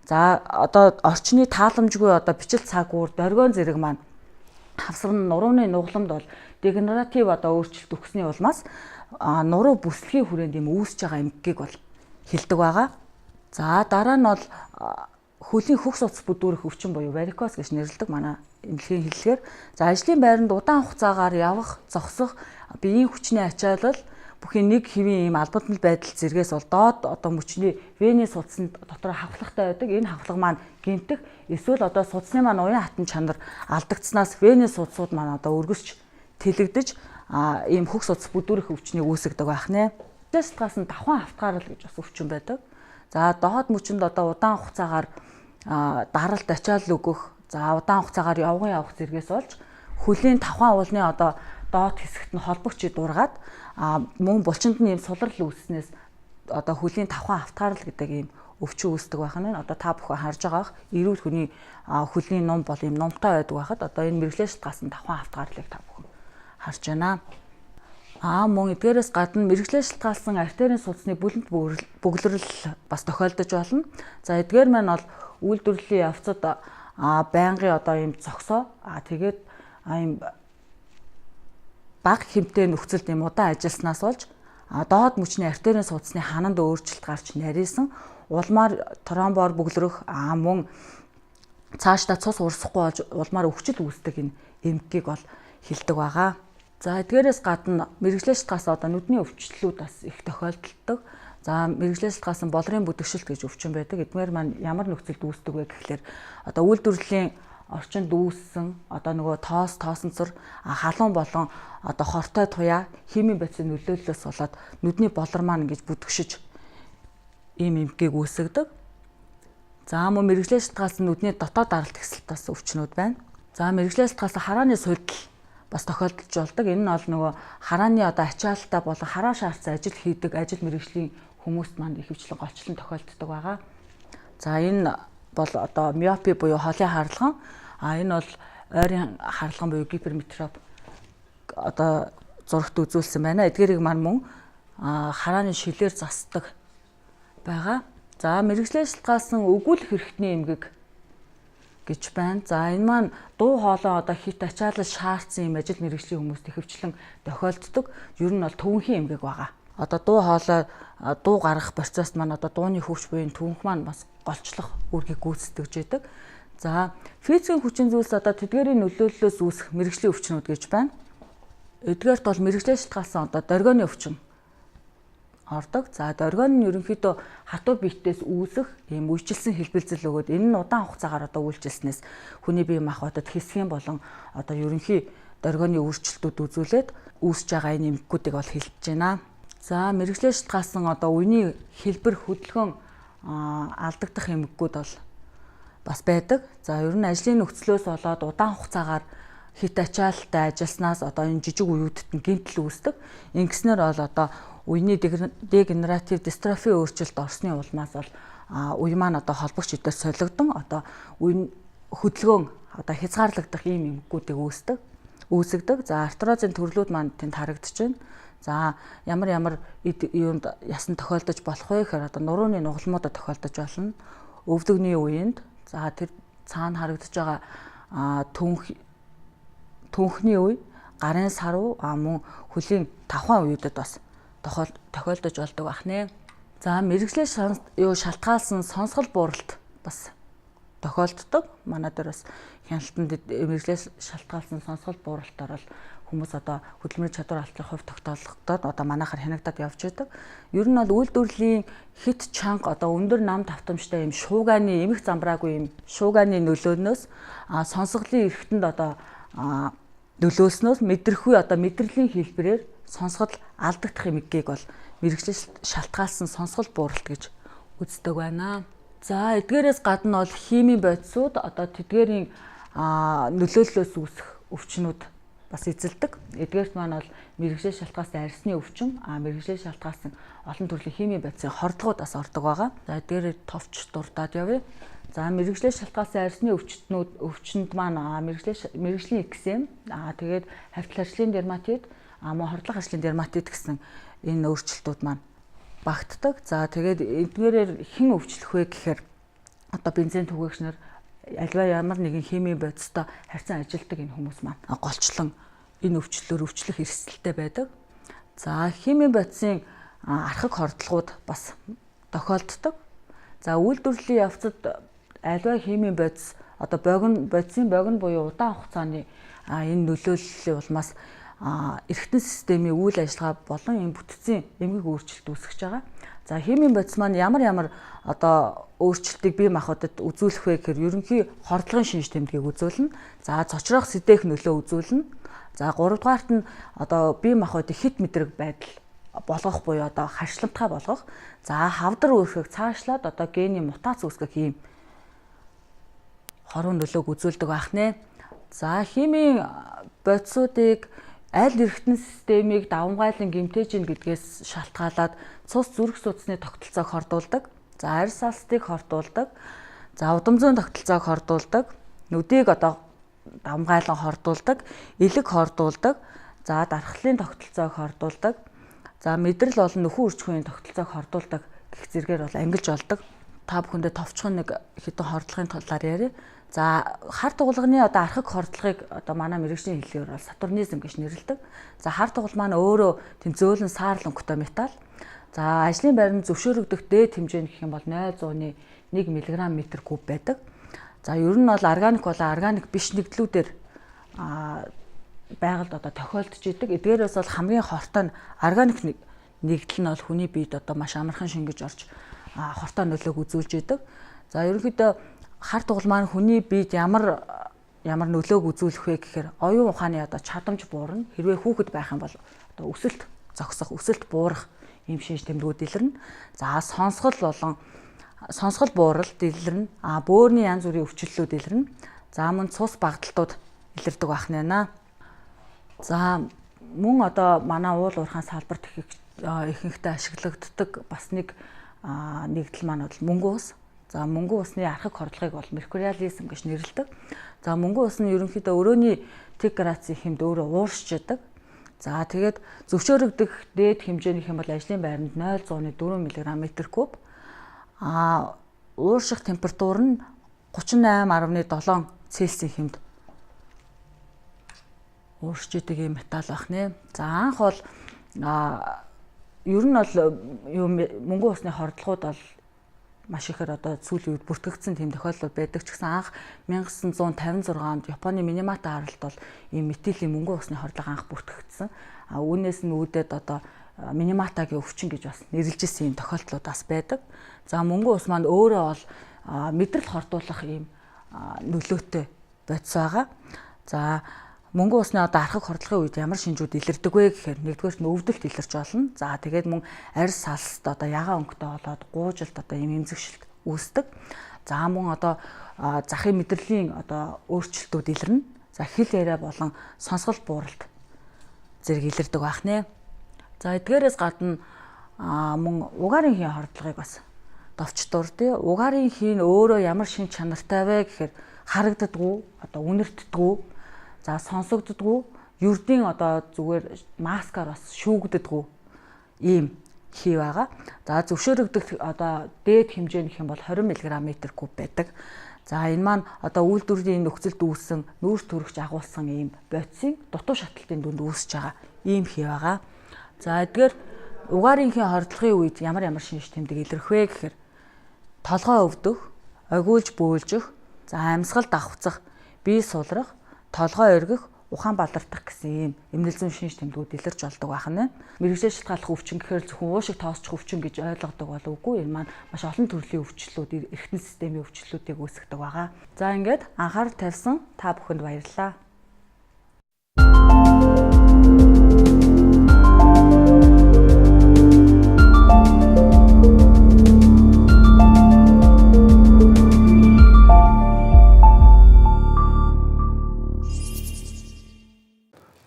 за одоо орчны тааламжгүй одоо бичил цагуур дөргион зэрэг маань хавсарн нурууны нугаламд бол дегенератив одоо өөрчлөлт өгсөний улмаас нуруу бүслэхийн хүрээнд юм үүсэж байгаа эмгэгийг бол хэлдэг байгаа. За дараа нь бол хөлийн хөх суц бүдүүрэх өвчин буюу варикоз гэж нэрлэдэг манай эмнэлгийн хэллэгээр за ажлын байранд удаан хугацаагаар явах, зогсох, биеийн хүчний ачаалал бүхийн нэг хэвийн ийм албадмал байдал зэргээс бол доод одоо мөчний вений судаснд дотор хавхлагтай байдаг. Энэ хавхлага маань гэмтэх эсвэл одоо судасны маань уян хатан чанар алдагдсанаас вений судсууд маань одоо өргөсч тэлэгдэж ийм хөх судас бүдүүрэх өвчнийг үүсгэдэг байх нэ. Шалтгаалсан давхан автгаарал гэж бас өвчин байдаг. За доод мөчөнд одоо удаан хугацаагаар даралт ачаалал өгөх, за удаан хугацаагаар явах зэргээс болж хөлийн давхан уулны одоо доод хэсэгт нь холбогч дургаад мөн булчинд нь ийм сулрал үүснээс одоо хөлийн давхан автгаарал гэдэг ийм өвчин үүсдэг байх нь. Одоо та бүхэн харж байгаах эрүүл хүний хөлийн ном бол ийм номтой байдаг байхад одоо энэ мэргэжлээс шалтгаалсан давхан автгаарлыг та бүхэн харж байна. Мөн эдгээрээс гадна мэргэжлээс шалтгаалсан артерийн судасны бүлэнд бөглөрөл бас тохиолдож болно. За эдгээр маань бол үйлдвэрлэлийн явцад байнгын одоо ийм зогсоо тэгээд ийм бага хэмтэй нөхцөлд юм удаан ажилласнаас болж доод мөчний артерийн судасны хананд өөрчлөлт гарч нарийсан улмаар тромбоор бөглөрөх мөн цаашдаа цус урсахгүй болж улмаар өвчл үүсдэг энэ эмгэгийг бол хэлдэг байгаа. За эдгээрээс гадна мэргэжлээс шалтгаалсан одоо нүдний өвчлөлүүд бас их тохиолддог. За мэргэжлээс шалтгаалсан болрын бүдэгшилт гэж өвчин байдаг. Эдгээр маань ямар нөхцөлд үүсдэг вэ гэхлээр одоо үйлдвэрлэлийн орчинд үүссэн одоо нөгөө тоосонцор халуун болон одоо хортой туяа химийн байцын нөлөөллөөс болоод нүдний болор маань ингэж бүдгшиж ийм эмгэгийг үүсгэдэг. За мөн мэргэжлээс шалтгаалсан нүдний дотоод даралт хэсэлт бас өвчнүүд байна. За мэргэжлээс шалтгаалсан харааны сүйдэл бас тохиолдож болдог. Энэ нь бол нөгөө харааны одоо ачаалттай болон хараа шаардсан ажил хийдэг ажил мэргэжлийн хүмүүст маань ихэвчлэн голчлон тохиолддог байгаа. За энэ бол одоо миопи буюу хоолын харалган. Энэ бол ойрын харалган буюу гиперметроп одоо зурагт үзүүлсэн байна. Эдгээрийг маань мөн харааны шилээр засдаг байгаа. За мэргэжлээс шалтгаалсан өгүүлэх эрхтний эмгэг гэж байна. За энэ маань дуу хоолой одоо хит ачаалал шаардсан юм ажил мэргэжлийн хүмүүст ихэвчлэн тохиолддог. Ер нь бол төвөнхийн эмгэг байгаа. Одоо дуу хоолой дуу гаргах процесс маань одоо дууны хөвч буюу түүнх маань бас голчлох үүргийг гүйцэтгэж байдаг. За физикийн хүчин зүйлс одоо тэдгээрийн нөлөөллөөс үүсэх мэргэжлийн өвчнүүд гэж байна. Эдгээрт бол мэргэжлээс шалтгаалсан одоо доргионы өвчин ордог. За доргион нь ерөнхийдөө хатуу биетээс үүсэх ийм үйлчилсэн хэлбэлзэл өгөөд энэ нь удаан хугацаагаар одоо үйлчилснээс хүний бие махбодод хэсгийн болон одоо ерөнхий доргионы өөрчлөлтүүд үзүүлээд үүсэж байгаа энэ эмгэгүүдийг бол хэлж байна. За мэргэжлээс шалтгаалсан одоо үений хэлбэр хөдөлгөөн алдагдах эмгэгүүд бол бас байдаг. За ер нь ажлын нөхцлөөс болоод удаан хугацаагаар хит ачаалттай ажилласнаас одоо энэ жижиг үеүүдэд нь гэмтэл үүсдэг. Ингэснээр бол одоо үений дегенератив дистрофи өөрчлөлт орсны улмаас бол үе маань одоо холбогч эдээр солигдсон одоо үе хөдөлгөөн одоо хязгаарлагдах ийм эмгэгүүдийг үүсгдэг. За артрозын төрлүүд маань тэнд харагдаж байна. За ямар юунд ясан тохиолдож болох вэ гэхээр одоо нурууны нугалмуудад тохиолдож болно. Өвдөгний үеинд за тэр цаана харагдаж байгаа түүхний үе, гарын саруу мөн хөлийн тавхан үеүүдэд бас тохиолдож болдог бахнэ. За мэргэжлээс шалтгаалсан сонсгол бууралт бас тохиолддог. Манай дээр бас хяналтанд мэргэжлээс шалтгаалсан сонсгол бууралтаар бол хүмүүс одоо хөдөлмөрийн чадвар алдлын хувь тогтоолгодод одоо манайхаар хянагдаад явж байдаг. Ер нь бол үйлдвэрлэлийн хит чанга одоо өндөр нам давтамжтай юм шуугааны эмх замбраагүй юм шуугааны нөлөөнөөс сонсголын эрхтэнд одоо нөлөөснөөс мэдрэхгүй одоо мэдрэлийн хэлбэрээр сонсгол алдагдах эмгэгийг бол мэргэжлээс шалтгаалсан сонсгол бууралт гэж үздэг байна. За эдгээрээс гадна бол химийн бодисууд одоо тэдгээрийн нөлөөллөөс үүсэх өвчнүүд бас эзэлдэг. Эдгээрт маань бол мэргэжлээс шалтгаалсан арьсны өвчин, мэргэжлээс шалтгаалсан олон төрлийн химийн бодисын хордлогууд бас ордог байгаа. За эдгээрээ товч дурдаад явъя. За мэргэжлээс шалтгаалсан арьсны өвчнөд маань мэргэжлийн экзем, тэгээд хавтал ажлын дерматит, мөн хордлох ажлын дерматит гэсэн энэ өөрчлөлтүүд маань багтдаг. За тэгээд эдгээрээр хэн өвчлөх вэ гэхээр одоо бензин түгээгч нар альва ямар нэгэн химийн бодистой харьцан ажилтдаг энэ хүмүүс маань голчлон энэ өвчлөлөөр өвчлөх эрсдэлтэй байдаг. За химийн бодисын архаг хордлогууд бас тохиолддог. За үйлдвэрлэлийн явцад альва химийн бодис одоо бодисын богино буюу удаан хугацааны энэ нөлөөллийн улмаас эргэтэн системийн үйл ажиллагаа болон энэ бүтцийн эмгэг өөрчлөлт үүсгэж байгаа. За химийн бодис маань ямар одоо өөрчлөлтийг бие махбодод үзүүлэх вэ гэхээр ерөнхий хордлогын шинж тэмдгийг үзүүлнэ. За цочрох сэдээх нөлөө үзүүлнэ. За 3 дугаарт нь одоо бие махбодыг хит мэдрэг байдал болгох буюу одоо харшламтгай болгох. За хавдар үүсгэх цаашлаад одоо гений мутац үүсгэх ийм хорвоо нөлөөг үзүүлдэг бахнэ. За химийн бодисуудыг аль эргэтэн системийг давамгайлан гэмтэж ийн гэдгээс шалтгаалаад цус зүрх судасны тогтолцоог хордуулдаг. За арьс алстыг хордуулдаг. За удам зүйн тогтолцоог хордуулдаг. Нүдийг одоо давамгайлан хордуулдаг. Элэг хордуулдаг. За дархлын тогтолцоог хордуулдаг. За мэдрэл болон нөхөн үржихүйн тогтолцоог хордуулдаг гэх зэргээр бол ангилж олдог. Та бүхэндээ товчхон нэг хэдэн хордлогын талаар яриа. За хар тугалганы одоо архаг хордлогыг одоо манай мэргэжлийн хэллэгээр бол сатурнизм гэж нэрлэдэг. За хар тугал маань өөрөө тэм зөөлөн саарлангутай металл. За ажлын байранд зөвшөөрөгдөх дээд хэмжээ нь гэх юм бол 0.1 мг/м3 байдаг. За ер нь бол органик болон органик биш нэгдлүүдээр байгальд одоо тохиолдож идэг. Эдгээрээс бол хамгийн хортой нь органик нэгдэл нь бол хүний биед одоо маш амархан шингэж орж хортой нөлөөг үзүүлж идэг. За ерөнхийдөө хар тугал маань хүний биед ямар нөлөөг үзүүлэх вэ гэхээр оюун ухааны одоо чадамж буурна. Хэрвээ хүүхэд байх юм бол одоо өсөлт зогсох, өсөлт буурах ийм шинж тэмдгүүд илэрнэ. За сонсгол буурал илэрнэ. Бөөрийн янз бүрийн өвчлөлүүд илэрнэ. За мөн цус багталтууд илэрдэг бахнана. За мөн одоо манай уул уурхайн салбарт ихэнхдээ ашиглагддаг бас нэг нэгдэл маань бол мөнгөн ус. За мөнгөн усны архаг хордлогыг бол меркуриализм гэж нэрлэдэг. За мөнгөн ус нь ерөнхийдөө өрөөний тэг градусын хэмд өөрөө ууршиж яадаг. За тэгээд зөвшөөрөгдөх дээд хэмжээнийх юм бол ажлын байранд 0.4 мг/м3. Уурших температур нь 38.7 Цельсийн хэмд өөрчлөгдөж ийм металл байх нэ. За анх бол ер нь бол мөнгөн усны хордлогууд бол маш ихээр одоо сүүлийн үед бүртгэгдсэн тийм тохиолдол байдаг ч гэсэн анх 1956 онд Японы Минамата харалт бол ийм метилийн мөнгөн усны хордлого анх бүртгэгдсэн. Үүнээс нь үүдээд одоо Минаматагийн өвчин гэж бас нэрлэжсэн ийм тохиолдлууд бас байдаг. За мөнгөн ус маань өөрөө бол мэдрэл хордуулах ийм нөлөөтэй бодис байгаа. За мөнгөн усны одоо архаг хордлогын үед ямар шинжүүд илэрдэг вэ гэхээр нэгдүгээр нь өвдөлт илэрч болно. За тэгээд мөн арьс салст одоо ягаан өнгөтэй болоод гуужилт одоо ийм эмзэгшилт үүсдэг. За мөн одоо захын мэдрэлийн одоо өөрчлөлтүүд илэрнэ. За хэл яриа болон сонсгол бууралт зэрэг илэрдэг байх нэ. За эдгээрээс гадна мөн угаарын хийн хордлогыг бас товч дурдъя. Угаарын хийн өөрөө ямар шинж чанартай вэ гэхээр харагддаггүй, одоо үнэртдэггүй, за сонсогддоггүй, ердийн одоо зүгээр маскаар бас шүүгддэггүй ийм хий байгаа. За зөвшөөрөгдөх одоо дээд хэмжээ нөх юм бол 20 мг/м³ байдаг. За энэ маань одоо үйлдвэрлэлийн нөхцөлд үүссэн нүүрс төрөгч агуулсан ийм бодисын дутуу шатлалтын дүнд үүсэж байгаа ийм хий байгаа. За эдгээр угаарын хийн хордлогын үед ямар шинж тэмдэг илэрх вэ гэхээр толгой өвдөх, огиулж бөөлжих, за амьсгал давхцах, бие сулрах, толгой өргөх, ухаан балардах гэсэн ийм эмнэлзэн шинж тэмдгүүд илэрч болдог байна. Мэргэжлээс шалтгааллах өвчин гэхээр зөвхөн уушиг тоосчих өвчин гэж ойлгодог бол үгүй. Энэ маань маш олон төрлийн өвчлүүд, эргэтэн системийн өвчлүүдийг үүсгэдэг байгаа. За ингээд анхаарал тавьсан та бүхэнд баярлалаа.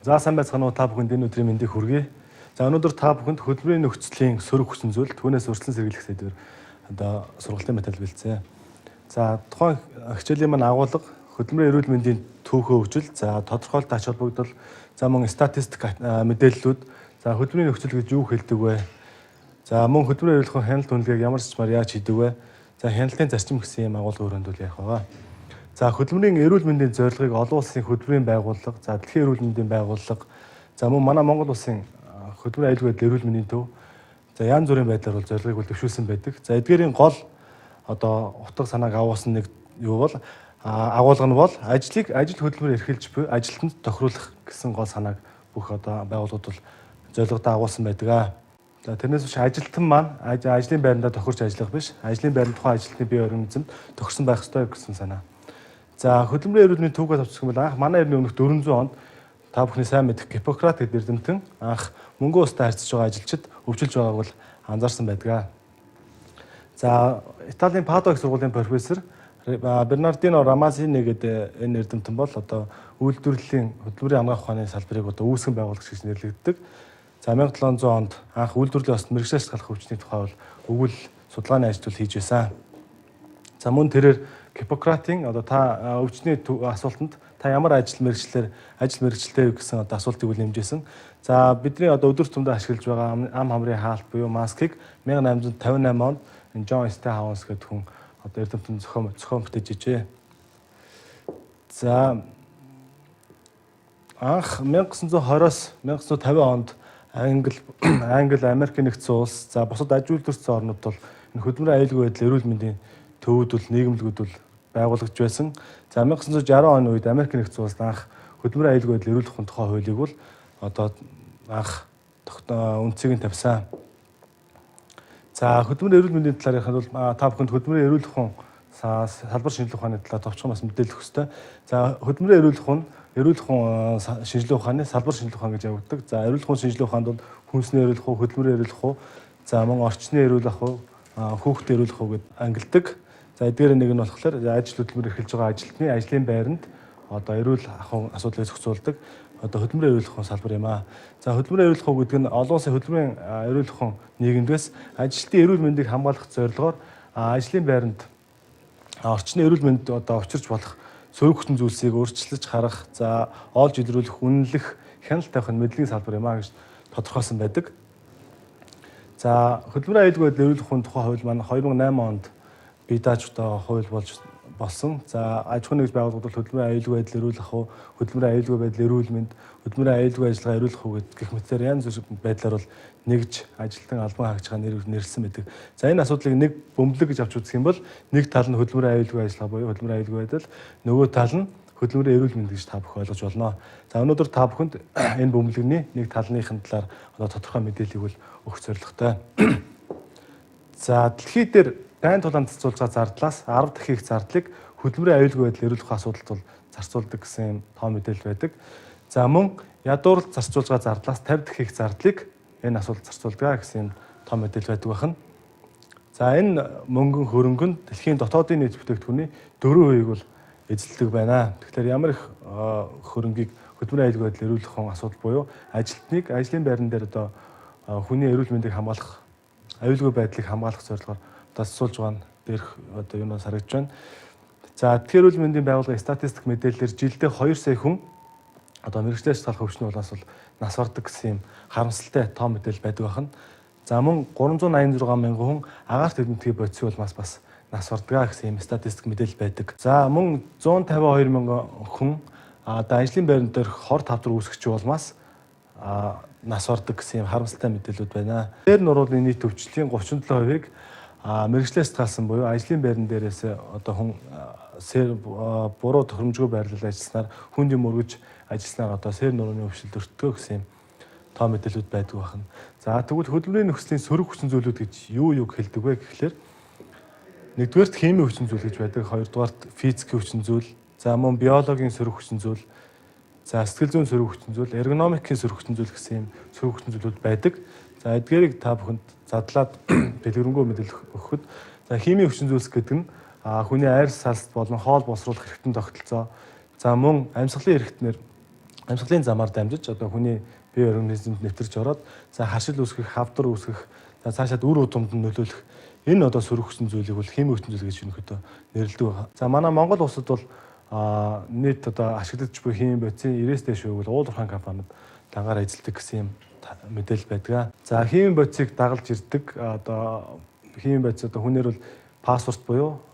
За сайн байцгаана уу, та бүхэнд энэ өдрийн мэндийг хүргэе. За өнөөдөр та бүхэнд хөдөлмөрийн нөхцөлийн сөрөг хүчин зүйл түүнээс урьдчилан сэргийлэх сэдвээр одоо сургалтын материал бэлдсэн. За тухайн хичээлийн маань агуулга хөдөлмөрийн эрүүл мэндийн түүхөө хөгжил, за тодорхойлолт ач холбогдол, за мөн статистик мэдээллүүд, за хөдөлмөрийн нөхцөл гэж юу хэлдэг вэ? За мөн хөдөлмөрийн эрүүл хяналт үнэлгээг ямар ч чамаар яаж хийдэг вэ? За хяналтын зарчим гэсэн юм агуулга өрөөндөл ярих байгаа. За хөдөлмөрийн эрүүл мэндийн зорилгыг олон улсын хөдөлмөрийн байгууллага, за дэлхийн эрүүл мэндийн байгууллага, за мөн манай Монгол улсын хөдөлмөрийн аюулгүй байдлын эрүүл мэндийн төв, за янз бүрийн байдлаар бол зорилгыг бол төвшүүлсэн байдаг. За эдгээрийн гол одоо утга санааг агуулсан нэг юу бол агуулга нь бол ажил хөдөлмөр эрхэлж буй ажилтнад тохируулах гэсэн гол санааг бүх одоо байгууллагууд бол зорилгодоо агуулсан байдаг. За тэрнээс биш ажилтан маань ажлын байрандаа тохирч ажиллах биш, ажлын байранд тухайн ажилтны бие организмд тохирсон байх ёстой гэсэн санаа. За хөдөлмөрийн эрүүл мэндийн түүхээ товчсох юм бол анх манай эртний өмнөх 400 онд та бүхний сайн мэдэх Гиппократ гэдэг эрдэмтэн анх мөнгөн устай харьцаж байгаа ажилчид өвчлөж байгааг бол анзаарсан байдаг. За Италийн Падо их сургуулийн профессор Бернардино Рамазини гэдэг энэ эрдэмтэн бол одоо үйлдвэрлэлийн хөдөлмөрийн амгаах ухааны салбарыг одоо үүсгэн байгуулагч гэж нэрлэгддэг. За 1700 онд анх үйлдвэрлэлийн осол мэргэжлээс шалтгааллах өвчний тухай бол өгүүл судалгааны ажил хийж байсан. За мөн тэрээр Гиппократийн одоо та өвчний асуултанд та ямар ажил мэргэжилтэй гэсэн одоо асуултыг нэмжсэн. За бидний одоо өдөр тутамдаа ашиглаж байгаа ам хамрын хаалт буюу маскыг 1858 онд Джон Стехаунс гэдэг хүн одоо эрдэмтэн зохион бүтээж ижээ. За анх 1920-оос 1950 онд Англи, Америкийн нэгдсэн улс, за бусад аж үйлдвэрчсэн орнууд бол энэ хөдөлмөрийн аюулгүй байдлын эрүүл мэндийн төвүүд нийгэмлэгүүд бол байгуулагдж байсан. За 1960 оны үед Америкийн нэгдсэн улсад анх хөдөлмөрийн аюулгүй байдлын эрүүл ухааны тухай хуулийг бол одоо анх үндсийг нь тавьсан. За хөдөлмөрийн эрүүл мэндийн талаар ярих бол та бүхэнд хөдөлмөрийн эрүүл ухаан салбар шинжилгээ ухааны талаар товчхон бас мэдээлэх ёстой. За хөдөлмөрийн эрүүл ухаан шинжилгээ ухааны салбар шинжилгээ ухаан гэж явагддаг. За эрүүл ухааны шинжилгээ ухаанд бол хүнсний эрүүл ухаан, хөдөлмөрийн эрүүл ухаан, за мөн орчны эрүүл ухаан, хүүхдийн эрүүл ухаан гэд ангилдаг. За эдгээр нэг нь болохоор ажил хөдөлмөр эрхэлж байгаа ажилтны ажлын байранд одоо эрүүл ахуйн асуудлыг зохицуулдаг одоо хөдөлмөрийн эрүүл ухаан салбар юм аа. За хөдөлмөрийн эрүүл ухаан гэдэг нь олон улсын хөдөлмөрийн эрүүл ухаан нийгэмдээс ажилтны эрүүл мэндийг хамгаалах зорилгоор ажлын байранд орчны эрүүл мэнд одоо учирч болох сөрөг хүчин зүйлсийг өөрчлөж харах, за олж илрүүлэх, үнэлэх, хяналт тавих нь мэдлэгийн салбар юм аа гэж тодорхойлсон байдаг. За хөдөлмөрийн аюулгүй байдлын эрүүл ухааны тухай хууль маань 2008 онд бие дааж одоо хууль болж болсон. За аж ахуйн нэгж байгууллагууд бол хөдөлмөрийн аюулгүй байдал эрүүлэх уу, хөдөлмөрийн аюулгүй байдал эрүүл мэнд, хөдөлмөрийн аюулгүй ажиллагаа эрүүлэх уу гэх мэтээр янз бүрийн байдлаар бол нэгж ажилтан албан хаагчгаа нэрлсэн байдаг. За энэ асуудлыг нэг бөмбөлөг гэж авч үзэх юм бол нэг тал нь хөдөлмөрийн аюулгүй ажиллагаа буюу хөдөлмөрийн аюулгүй байдал, нөгөө тал нь хөдөлмөрийн эрүүл мэнд гэж та бүхэн ойлгож болно. За өнөөдөр та бүхэнд энэ бөмбөлөгний нэг талныхын талаар тодорхой мэдээллийг бол өгөх зорилготой. За дэлхийд дээр дайн тулаанд зарцуулж байгаа зардлаас 10 дахин их зардлыг хөдөлмөрийн аюулгүй байдал эрүүлэх асуудалд бол зарцуулдаг гэсэн тоо мэдээлэл байдаг. За мөн ядуурлалт зарцуулж байгаа зардлаас 50 дахин их зардлыг энэ асуудалд зарцуулдаг гэсэн тоо мэдээлэл байдаг байна. За энэ мөнгөн хөрөнгө нь дэлхийн дотоодын нийт бүтээгдэхүүний 4% бол эзэлдэг байна. Тэгэхээр ямар их хөрөнгийг хөдөлмөрийн аюулгүй байдал эрүүлэх хүн асуудал буюу ажилтныг ажлын байран дээр одоо хүний эрүүл мэндийг хамгаалах, аюулгүй байдлыг хамгаалах зорилгоор засуулж байгаа нь дээрх одоо юунаас харагдж байна. За тэгэхээр эрүүл мэндийн байгууллагын статистик мэдээлэлээр жилдээ 2 сая хүн одоо мэргэжлээс талах өвчнөө улаас бол нас бардаг гэсэн юм харамсалтай тоо мэдээлэл байдаг байна. За мөн 386 мянган хүн агаарт эдэмтгий бодисыг бол бас нас бардаг гэсэн юм статистик мэдээлэл байдаг. За мөн 152 мянган хүн одоо ажлын байран дээр хор тавдар үүсгэж улмаас нас бардаг гэсэн юм харамсалтай мэдээлэлүүд байна. Дээр нуруулын нийт өвчлөлийн 37%-ийг мэргэжлээс талсан буюу ажлын байран дээрээс одоо хүн буруу тохиромжгүй байрлал ажилласнаар хүнд юм өргөж ажилласнаар одоо сэр нурууны өвчлөлт өртгөө гэсэн юм тоо мэдээлэлүүд байдаг байна. За тэгвэл хөдөлмөрийн нөхцөлийн сөрөг хүчин зүйлүүд гэж юу хэлдэг вэ гэхлээр нэгдүгээрт химийн хүчин зүйл гэж байдаг, хоёрдугаарт физикийн хүчин зүйл, за мөн биологийн сөрөг хүчин зүйл, за сэтгэл зүйн сөрөг хүчин зүйл, эргономикийн сөрөг хүчин зүйл гэсэн юм сөрөг хүчин зүйлүүд байдаг. За эдгээрийг та бүхэнд задлаад дэлгэрэнгүй мэдээлэл өгөхөд за химийн хүчин зүйлс гэдэг нь хүний айр салст болон хоол боловсруулах хэрэгтэн тогтолцоо, за мөн амьсгалын замаар дамжиж одоо хүний бие организмд нэвтэрч ороод за хашил үүсгэх, хавдар үүсгэх, за цаашаад үр удамд нь нөлөөлөх энэ одоо сөрөг хүчин зүйлийг бол химийн хүчин зүйл гэж өнөхөдөө нэрлэдэг байна. За манай Монгол улсад бол нийт одоо ашиглагдж буй химийн бодисын 90-с дээш хувь бол уул уурхайн компаниуд дангаар эзэлдэг гэсэн юм мэдээлэл байдаг. За химийн бодисыг дагалж ирдэг одоо химийн бодис одоо хүнээр бол паспорт буюу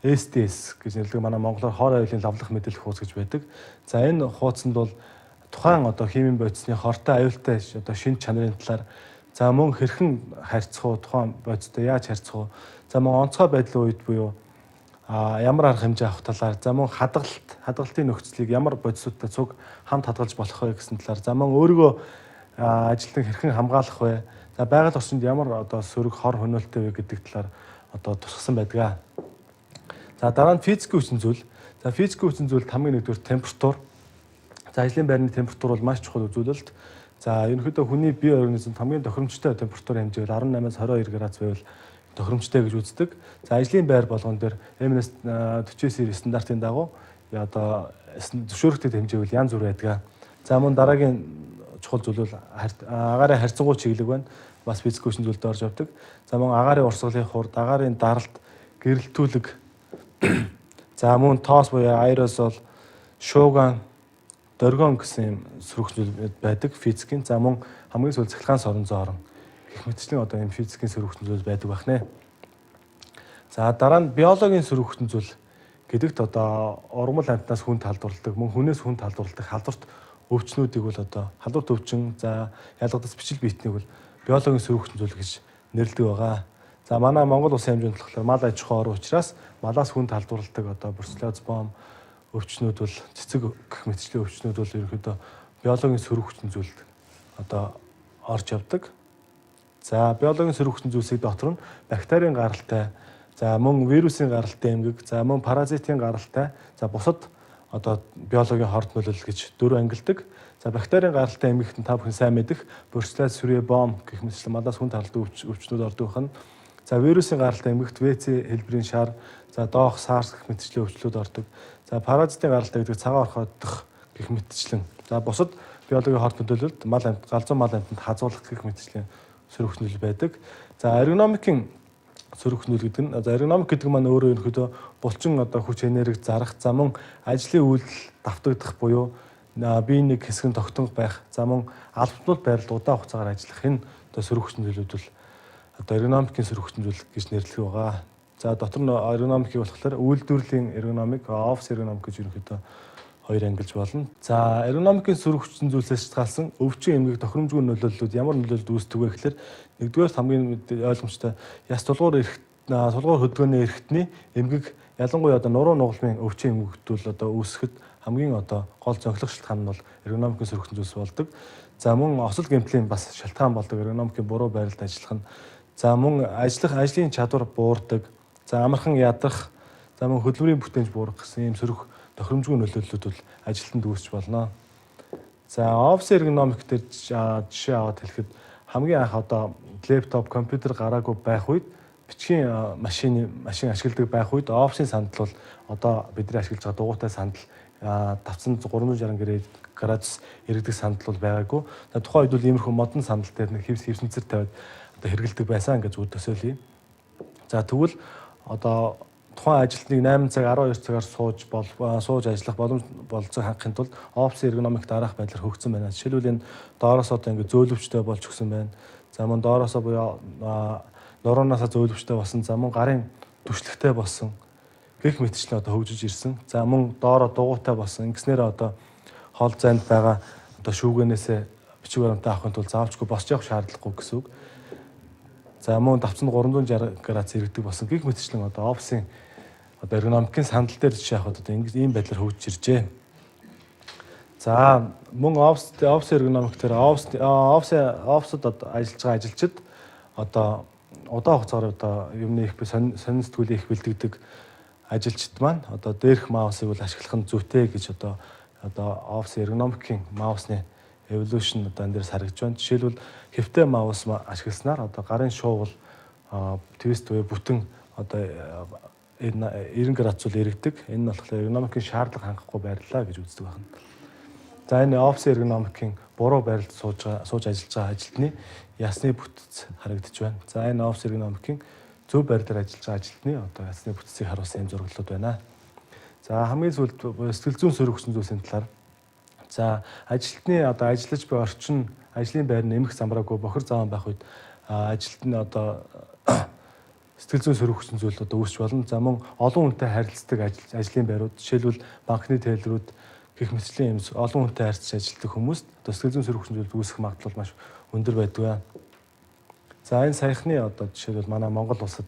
SDS гэж нэрлэдэг манай монголоор хор аюулын лавлах мэдээлэл хуудас гэж байдаг. За энэ хуудсанд бол тухайн одоо химийн бодисны хортой аюултай одоо шинж чанарын талаар за мөн хэрхэн харьцах уу, тухайн бодистой яаж харьцах уу, за мөн онцгой байдлын үед буюу ямар арга хэмжээ авах талаар, за мөн хадгалтын нөхцөлийг ямар бодисуудтай цуг хамт хадгалж болох вэ гэсэн талаар, за мөн өөрийгөө ажилтныг хэрхэн хамгаалах вэ, за байгаль орчинд ямар одоо сөрөг хор хөнөөлттэй вэ гэдэг талаар одоо тусгасан байдаг. За дараа нь физикийн хүчин зүйл. За физикийн хүчин зүйл хамгийн нэгдүгээр температур. За ажлын байрны температур бол маш чухал үзүүлэлт. За ерөнхийдөө хүний бие организмд хамгийн тохиромжтой температурын хэмжээ 18-аас 22 градус байвал тохиромжтой гэж үздэг. За ажлын байр болгон дээр M-49 стандартын дагуу одоо зөвшөөрөгдөд хэмжээ бол янз бүр байдаг. За мөн дараагийн чухал зүйл бол агаарын харьцангуй чиглэг байна. Бас физик хүчин зүйлд орж явдаг. За мөн агаарын урсгалын хурд, агаарын даралт, гэрэлтүүлэг. За мөн тоос буюу аэрозол, шууган, дөргөн гэсэн юм сөрөг хүчин зүйл байдаг физикийн. За мөн хамгийн сүүл цахилгаан сорон зоорон гэх мэтчлэн одоо энэ физикийн сөрөг хүчин зүйл байдаг байна. За дараа нь биологийн сөрөг хүчин зүйл гэдэгт одоо урмал амьтнаас хүн талдурладаг, мөн хүнээс хүн талдурладаг халдварт өвчнүүдийг бол одоо халдварт өвчин, за ялгадас бичил биетнийг бол биологийн сөрөг хүчин зүйл гэж нэрлэдэг байгаа. За манай Монгол улсын хэмжээнд болохоор мал аж ахуй орон учраас малаас хүн талдурладаг одоо бруцеллозбом өвчнүүд бол цэцэг гэх мэтчлийн өвчнүүд бол ерөнхийдөө биологийн сөрөг хүчин зүйлд одоо орж явдаг. За биологийн сөрөг хүчин зүйлсийг дотор нь бактерийн гаралтай, за мөн вирусын гаралтай эмгэг, за мөн паразитын гаралтай, за бусад одоо биологийн хорд нөлөөлөл гэж дөрөв ангилдаг. За бактерийн гаралтай эмгэгт та бүхэн сайн мэдэх бруцеллозбом гэх мэтчлэн малаас хүн талддаг өвчнүүд ордог байна. За вирусын гаралтай эмгэгт ВЦ хэлбэрийн шар, за доох SARS гэх мэтчлийн өвчлүүд ордог. За паразитын гаралтай гэдэг цагаан орхиодох гэх мэтчлэн. За бусад биологийн хорт нөлөөлөлд галзуу мал амьтанд хазуулах гэх мэтчлийн сөрөг хүчин зүйл байдаг. За эргономикийн сөрөг хүчин зүйл гэдэг нь за эргономик гэдэг маань өөрөө ерөнхийдөө булчин одоо хүч энерги зарах, за мөн ажлын үйлдэл давтагдах буюу биеийн нэг хэсэг нь тогтнох байх, за мөн албатнууд байрлал удаан хугацаагаар ажиллах энэ одоо сөрөг хүчин зүйлүүд бол одоо эргономикийн сөрөг хүчин зүйл гэж нэрлэх байгаа. За дотор нь эргономикийг болохоор үйлдвэрлэлийн эргономик, офис эргономик гэж ерөнхийдөө хоёр ангилж болно. За эргономикийн сөрөг хүчин зүйлсээс шалтгаалсан өвчин эмгэг тохиромжгүй нөлөөллүүд ямар нөлөөлөлд үүсдэг вэ гэхээр нэгдүгээр хамгийн ойлгомжтой яс тулгуур хөдөлгөөний эрхтний эмгэг ялангуяа одоо нуруу нугалмын өвчин эмгэгтүүл одоо үүсгэхэд хамгийн одоо гол зохилох шалтгаан нь бол эргономикийн сөрөг хүчин зүйлс болдог. За мөн осол гэмтлийн бас шалтгаан болдог эргономикийн буруу байрлалд ажиллах нь. За мөн ажлын чадвар буурдаг. За амархан ядрах, за мөн хөдөлмөрийн бүтээнж буурах гэсэн ийм сөрөг тохиромжгүй нөлөөллүүд бол ажилтнанд үүсч болно. За офис эргономик дээр жишээ аваад хэлэхэд хамгийн анх одоо лэптоп, компьютер гараагүй байх үед бичгийн машин ашигладаг байх үед офисын сандал бол одоо бидний ашиглаж байгаа дугуйтай сандал давцсан 360 градус иргэдэг сандал бол байгаагүй. Тухайн үед бол иймэрхүү модон сандал дээр нэг хевсэнцэр тавиад одоо хэрэгэлдэг байсан гэж үл төсөөлье. За тэгвэл одоо тухайн ажилтныг 8 цаг 12 цагаар сууж ажиллах болцоог хангахын тулд офис эргономик дараах байдлаар хөгжсөн байна. Жишээлбэл энэ доороос одоо ингэ зөөлөвчтэй болж өгсөн байна. За мөн доороосоо буюу нуруунаасаа зөөлөвчтэй болсон. За мөн гарын түшлэгтэй болсон. Гэх мэтчлэн одоо хөгжиж ирсэн. За мөн доороо дугуйтай болсон. Ингэснээр одоо хол зайд байгаа одоо шүүгэнээсээ бичиг баримтаа авахын тулд заавчгүй босч явах шаардлагагүй гэсэн үг. За мөн давцсан 360 градус иргэдэг болсон. Гэх мэтчлэн одоо офисын одоо эргономикийн сандал дээр жишээ авахад одоо ийм байдлаар хөгжиж иржээ. За мөн офис эргономик дээр офисд ажиллаж байгаа ажилчид одоо удаан хугацаагаар одоо юмны их сонин сэтгүүлийн их бэлдэгдэг ажилчид маань одоо дээрх маусыг бол ашиглах нь зүйтэй гэж одоо офис эргономикийн маусны evolution одоо энэ дээрс харагдж байна. Жишээлбэл хэвтэй маус ашигласнаар одоо гарын шуувал твист буюу бүтэн одоо 90 градус иргэдэг. Энэ нь болохоор эргономикийн шаардлага хангахгүй байрлалаа гэж үздэг байна. За энэ офис эргономикийн буруу байрлалд сууж ажиллаж байгаа ажилтны ясны бүтц харагдаж байна. За энэ офис эргономикийн зөв байрлалаар ажиллаж байгаа ажилтны одоо ясны бүтцийг харуулсан юм зураглалууд байна. За хамгийн сүүлд сэтгэл зүйн сөрөг хүчин зүйлсийн талаар за ажилтны одоо ажиллаж буй орчин ажлын байр нэмэх замраагүй бохир заан байх үед ажилтны одоо сэтгэл зүйн сөрөг хүчин зүйл одоо үүсч болно. За мөн олон хүнтэй харилцдаг ажлын байрууд жишээлбэл банкны тээлрүүд гэх мэтчлийн юм олон хүнтэй харьцаж ажилладаг хүмүүст одоо сэтгэл зүйн сөрөг хүчин зүйл үүсэх магадлал маш өндөр байдаг. За энэ саяхны одоо жишээлбэл манай Монгол улсад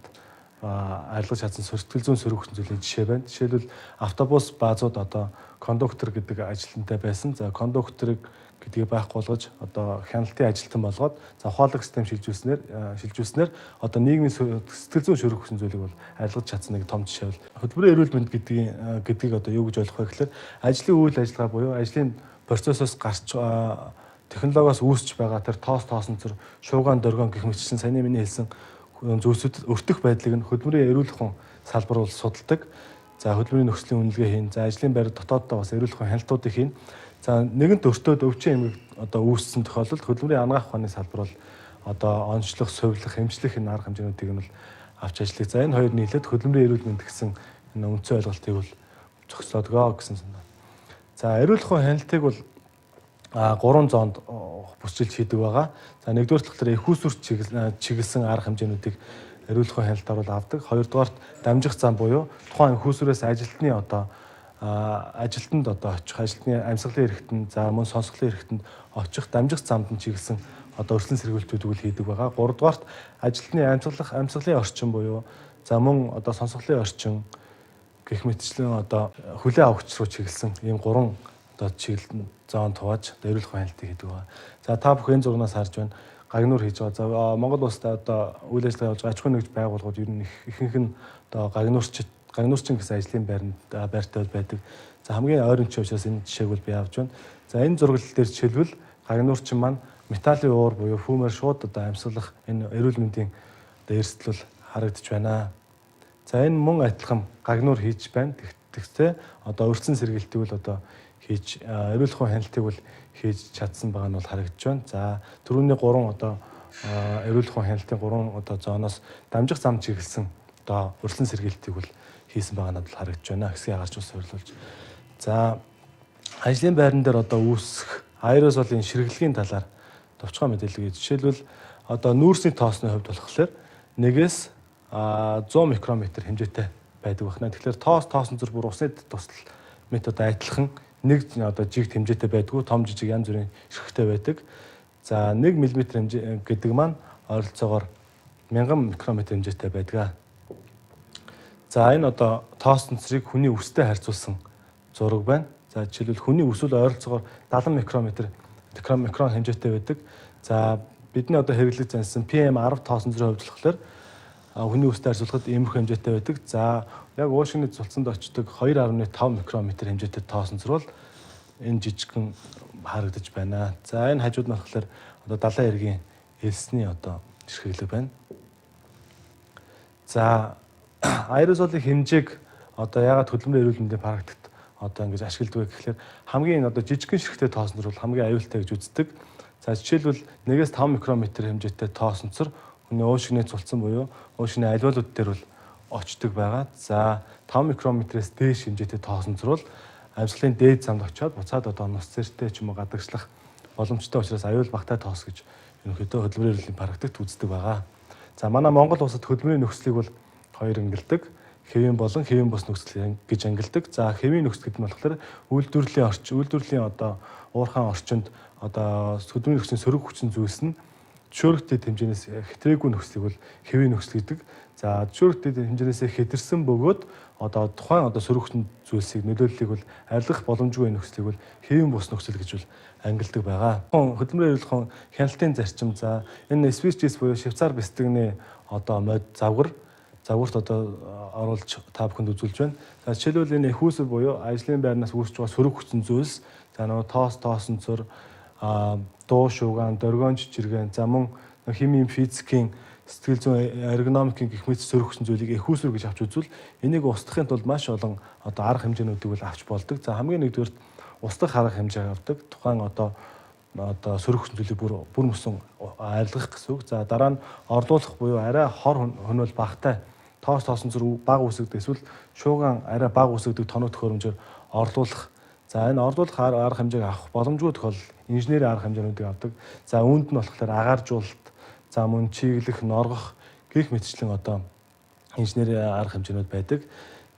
арилгаж чадсан сэтгэл зүйн сөрөг хүчин зүйлийн жишээ байна. Жишээлбэл автобус баазууд одоо кондуктор гэдэг ажилтнтай байсан. За кондукторыг гэдгийг байхгүй болгож одоо хяналтын ажилтан болгоод за ухаалаг систем шилжүүлснээр одоо нийгмийн сэтгэл зүйн сөрөг хүчин зүйлийг бол арилгаж чадсан нэг том жишээ бол хөтөлбөрийн эрүүл мэнд гэдгийг одоо юу гэж ойлгох вэ гэхээр ажлын үйл ажиллагаа буюу ажлын процессоос гарч технологиос үүсч байгаа тэр тоосонцор шуугаан дөргөн гэх мэтчилэн саяны миний хэлсэн зүйлсүүд өртөх байдлыг нь хөдөлмөрийн эрүүл ухаан салбар бол судалдаг. За хөдөлмөрийн нөхцөлийн үнэлгээ хийн. За ажлын байр дотооддоо бас эрүүл ухаан хяналтуудыг хийн. За нэгэнт өртөөд өвчин эмгэг одоо үүссэн тохиолдолд хөдөлмөрийн анагаах ухааны салбар бол одоо онцлох, сувилах, эмчлэх энэ арга хэмжээнүүдийг нь бол авч ажиллах. За энэ хоёр нийлээд хөдөлмөрийн эрүүл мэнд гэсэн энэ үндсэн ойлголтыг бол зохицуулдаг гэсэн санаа. За эрүүл ухаан хяналтыг бол 3 зоонд бүсчилж хийдэг байгаа. За нэгдүгээр талаар их усүрт чиглэсэн арга хэмжээнүүдийг эрүүл ухаан хяналтаар бол авдаг. Хоёрдугаарт дамжих зам буюу тухайн их усүрээс ажилтны одоо ажилтнанд одоо очих, ажилтны амьсгалын эрхтэнд, за мөн сонсголын эрхтэнд очих дамжих замд нь чиглэсэн одоо өрсөлдөн сэргийлтүүдийг үл хийдэг байгаа. Гуравдугаарт ажилтны амьсгалын орчин буюу за мөн одоо сонсголын орчин гэх мэтчлэн одоо хүлээ авахч руу чиглэсэн ийм 3 одоо чиглэлд зоон тувааж одоо эрүүл ухаан хяналтыг хийдэг байгаа. За та бүхэн энэ зурнаас харж байна. Гагнуур хийж байгаа. За Монгол улсад одоо үйл ажиллагаа явуулж байгаа аж ахуйн нэгж байгууллагууд ер нь ихэнх нь одоо гагнуурчин гэсэн ажлын байртай байдаг. За хамгийн ойрынч учраас энэ жишээг бол би авч байна. За энэ зураглал дээр жишээлбэл гагнуурчин маань металлын уур буюу фүүмээр шууд одоо амьсгалах энэ эрүүл мэндийн одоо эрсдэл бол харагдаж байна. За энэ мөн адилхан гагнуур хийж байна. Тэгвэл одоо өрсөлдөн сэргийлтийг бол одоо хийж эрүүл ухаан хяналтыг бол хийж чадсан байгаа нь бол харагдаж байна. За түрүүний 3 одоо эрүүл ухаан хяналтын 3 одоо зооноос дамжих зам чиглэсэн одоо өрсөлдөн сэргийлтийг бол хийсэн байгаа нь бол харагдаж байна. Хэсгийг гарч ус суйрлуулж. За ажлын байран дээр одоо үүсэх аэрозолын ширхлэгийн талаар товчхон мэдээлэл. Жишээлбэл одоо нүүрсний тоосны хувьд болохоор 1-ээс 100 микрометр хэмжээтэй байдаг байна. Тэгэхээр тоосон зур бүр усны тусал метод адилхан нэг одоо жигт хэмжээтэй байдгүй, том жижиг янз бүрийн ширхэгтэй байдаг. За 1 мм хэмжээ гэдэг маань ойролцоогоор 1000 микрометр хэмжээтэй байдаг. За энэ одоо тоосон цэрийг хүний өстэй харьцуулсан зураг байна. За жишээлбэл хүний өс бол ойролцоогоор 70 микрон хэмжээтэй байдаг. За бидний одоо хэрэглэж зансан PM10 тоосон цэрийн хувьд болохоор хүний өстэй харьцуулахад иймэрхүү хэмжээтэй байдаг. За яг уушгины цулцанд очдог 2.5 микрометр хэмжээтэй тоосон цэр бол энэ жижигхэн харагдаж байна. За энэ хажууд нь болохоор одоо далайн эргийн элсний одоо ширхэглэг байна. За аэрозолын хэмжээг одоо ягаад хөдөлмөрийн эрүүл мэндийн практикт одоо ингэж ашигладаг вэ гэхээр хамгийн одоо жижигхэн ширхэгтэй тоосон цэр бол хамгийн аюултай гэж үздэг. За жишээлбэл 1-5 микрометр хэмжээтэй тоосон цэр хүний уушгины цулцан буюу уушгины альвеолууд дээр бол очдог байгаа. За 5 микрометрээс дээш хэмжээтэй тоосон цэр бол амьсгалын дээд замд очиод буцаад одоо нус цэртэй ч юм уу гадагшлах боломжтой учраас аюул багтаа тоос гэж ерөнхийдөө хөдөлмөрийн эрүүл мэндийн практикт үздэг байгаа. За манай Монгол улсад хөдөлмөрийн нөхцөлийг бол хоёр ангилдаг. Хэвийн болон хэвийн бус нөхцөл гэж ангилдаг. За хэвийн нөхцөл гэдэг нь болохоор үйлдвэрлэлийн одоо уурхайн орчинд одоо хөдөлмөрийн нөхцөлийн сөрөг хүчин зүйлс нь зөвшөөрөгтэй хэмжээнээс хэтрээгүй нөхцөлийг бол хэвийн нөхцөл гэдэг. За зөвшөөрөгтэй хэмжээнээс хэтэрсэн бөгөөд одоо тухайн одоо сөрөг хүчин зүйлсийг нөлөөллийг бол арилгах боломжгүй нөхцөлийг бол хэвийн бус нөхцөл гэж бол ангилдаг байгаа. Хөдөлмөрийн эрүүл хяналтын зарчим за энэ SPGS буюу Швейцар бэлтгэгний одоо мод загварт одоо оруулж та бүхэнд үзүүлж байна. За жишээлбэл энэ эхүүсэр буюу ажлын байрнаас үүсч байгаа сөрөг хүчин зүйлс за нөгөө тоосон цор дуу шуугаан, дөргион жижигэн, за мөн химийн физикийн сэтгэл зүйн эргономикийн гэх мэт сөрөг хүчин зүйлийг эхүүсэр гэж авч үзвэл энийг устгахын тулд маш олон одоо арга хэмжээнүүдийг бол авч болдог. За хамгийн нэгдүгээр устгах арга хэмжээг авдаг. Тухайн одоо сөрөг хүчин зүйлийг бүр мөсөн арилгах гэсэн үг. За дараа нь орлуулах буюу арай хор хөнөөл багтай тоосон зур бага үсэгдэг эсвэл шуугаан арай бага үсэгдэг тоног төхөөрөмжөөр орлуулах. За энэ орлуулах арга хэмжээг авах боломжгүй тохиолдолд инженерийн арга хэмжээнүүдийг авдаг. За үүнд нь болохоор агааржуулалт, за мөн чиглэх, норгох гэх мэтчлэн одоо инженерийн арга хэмжээнүүд байдаг.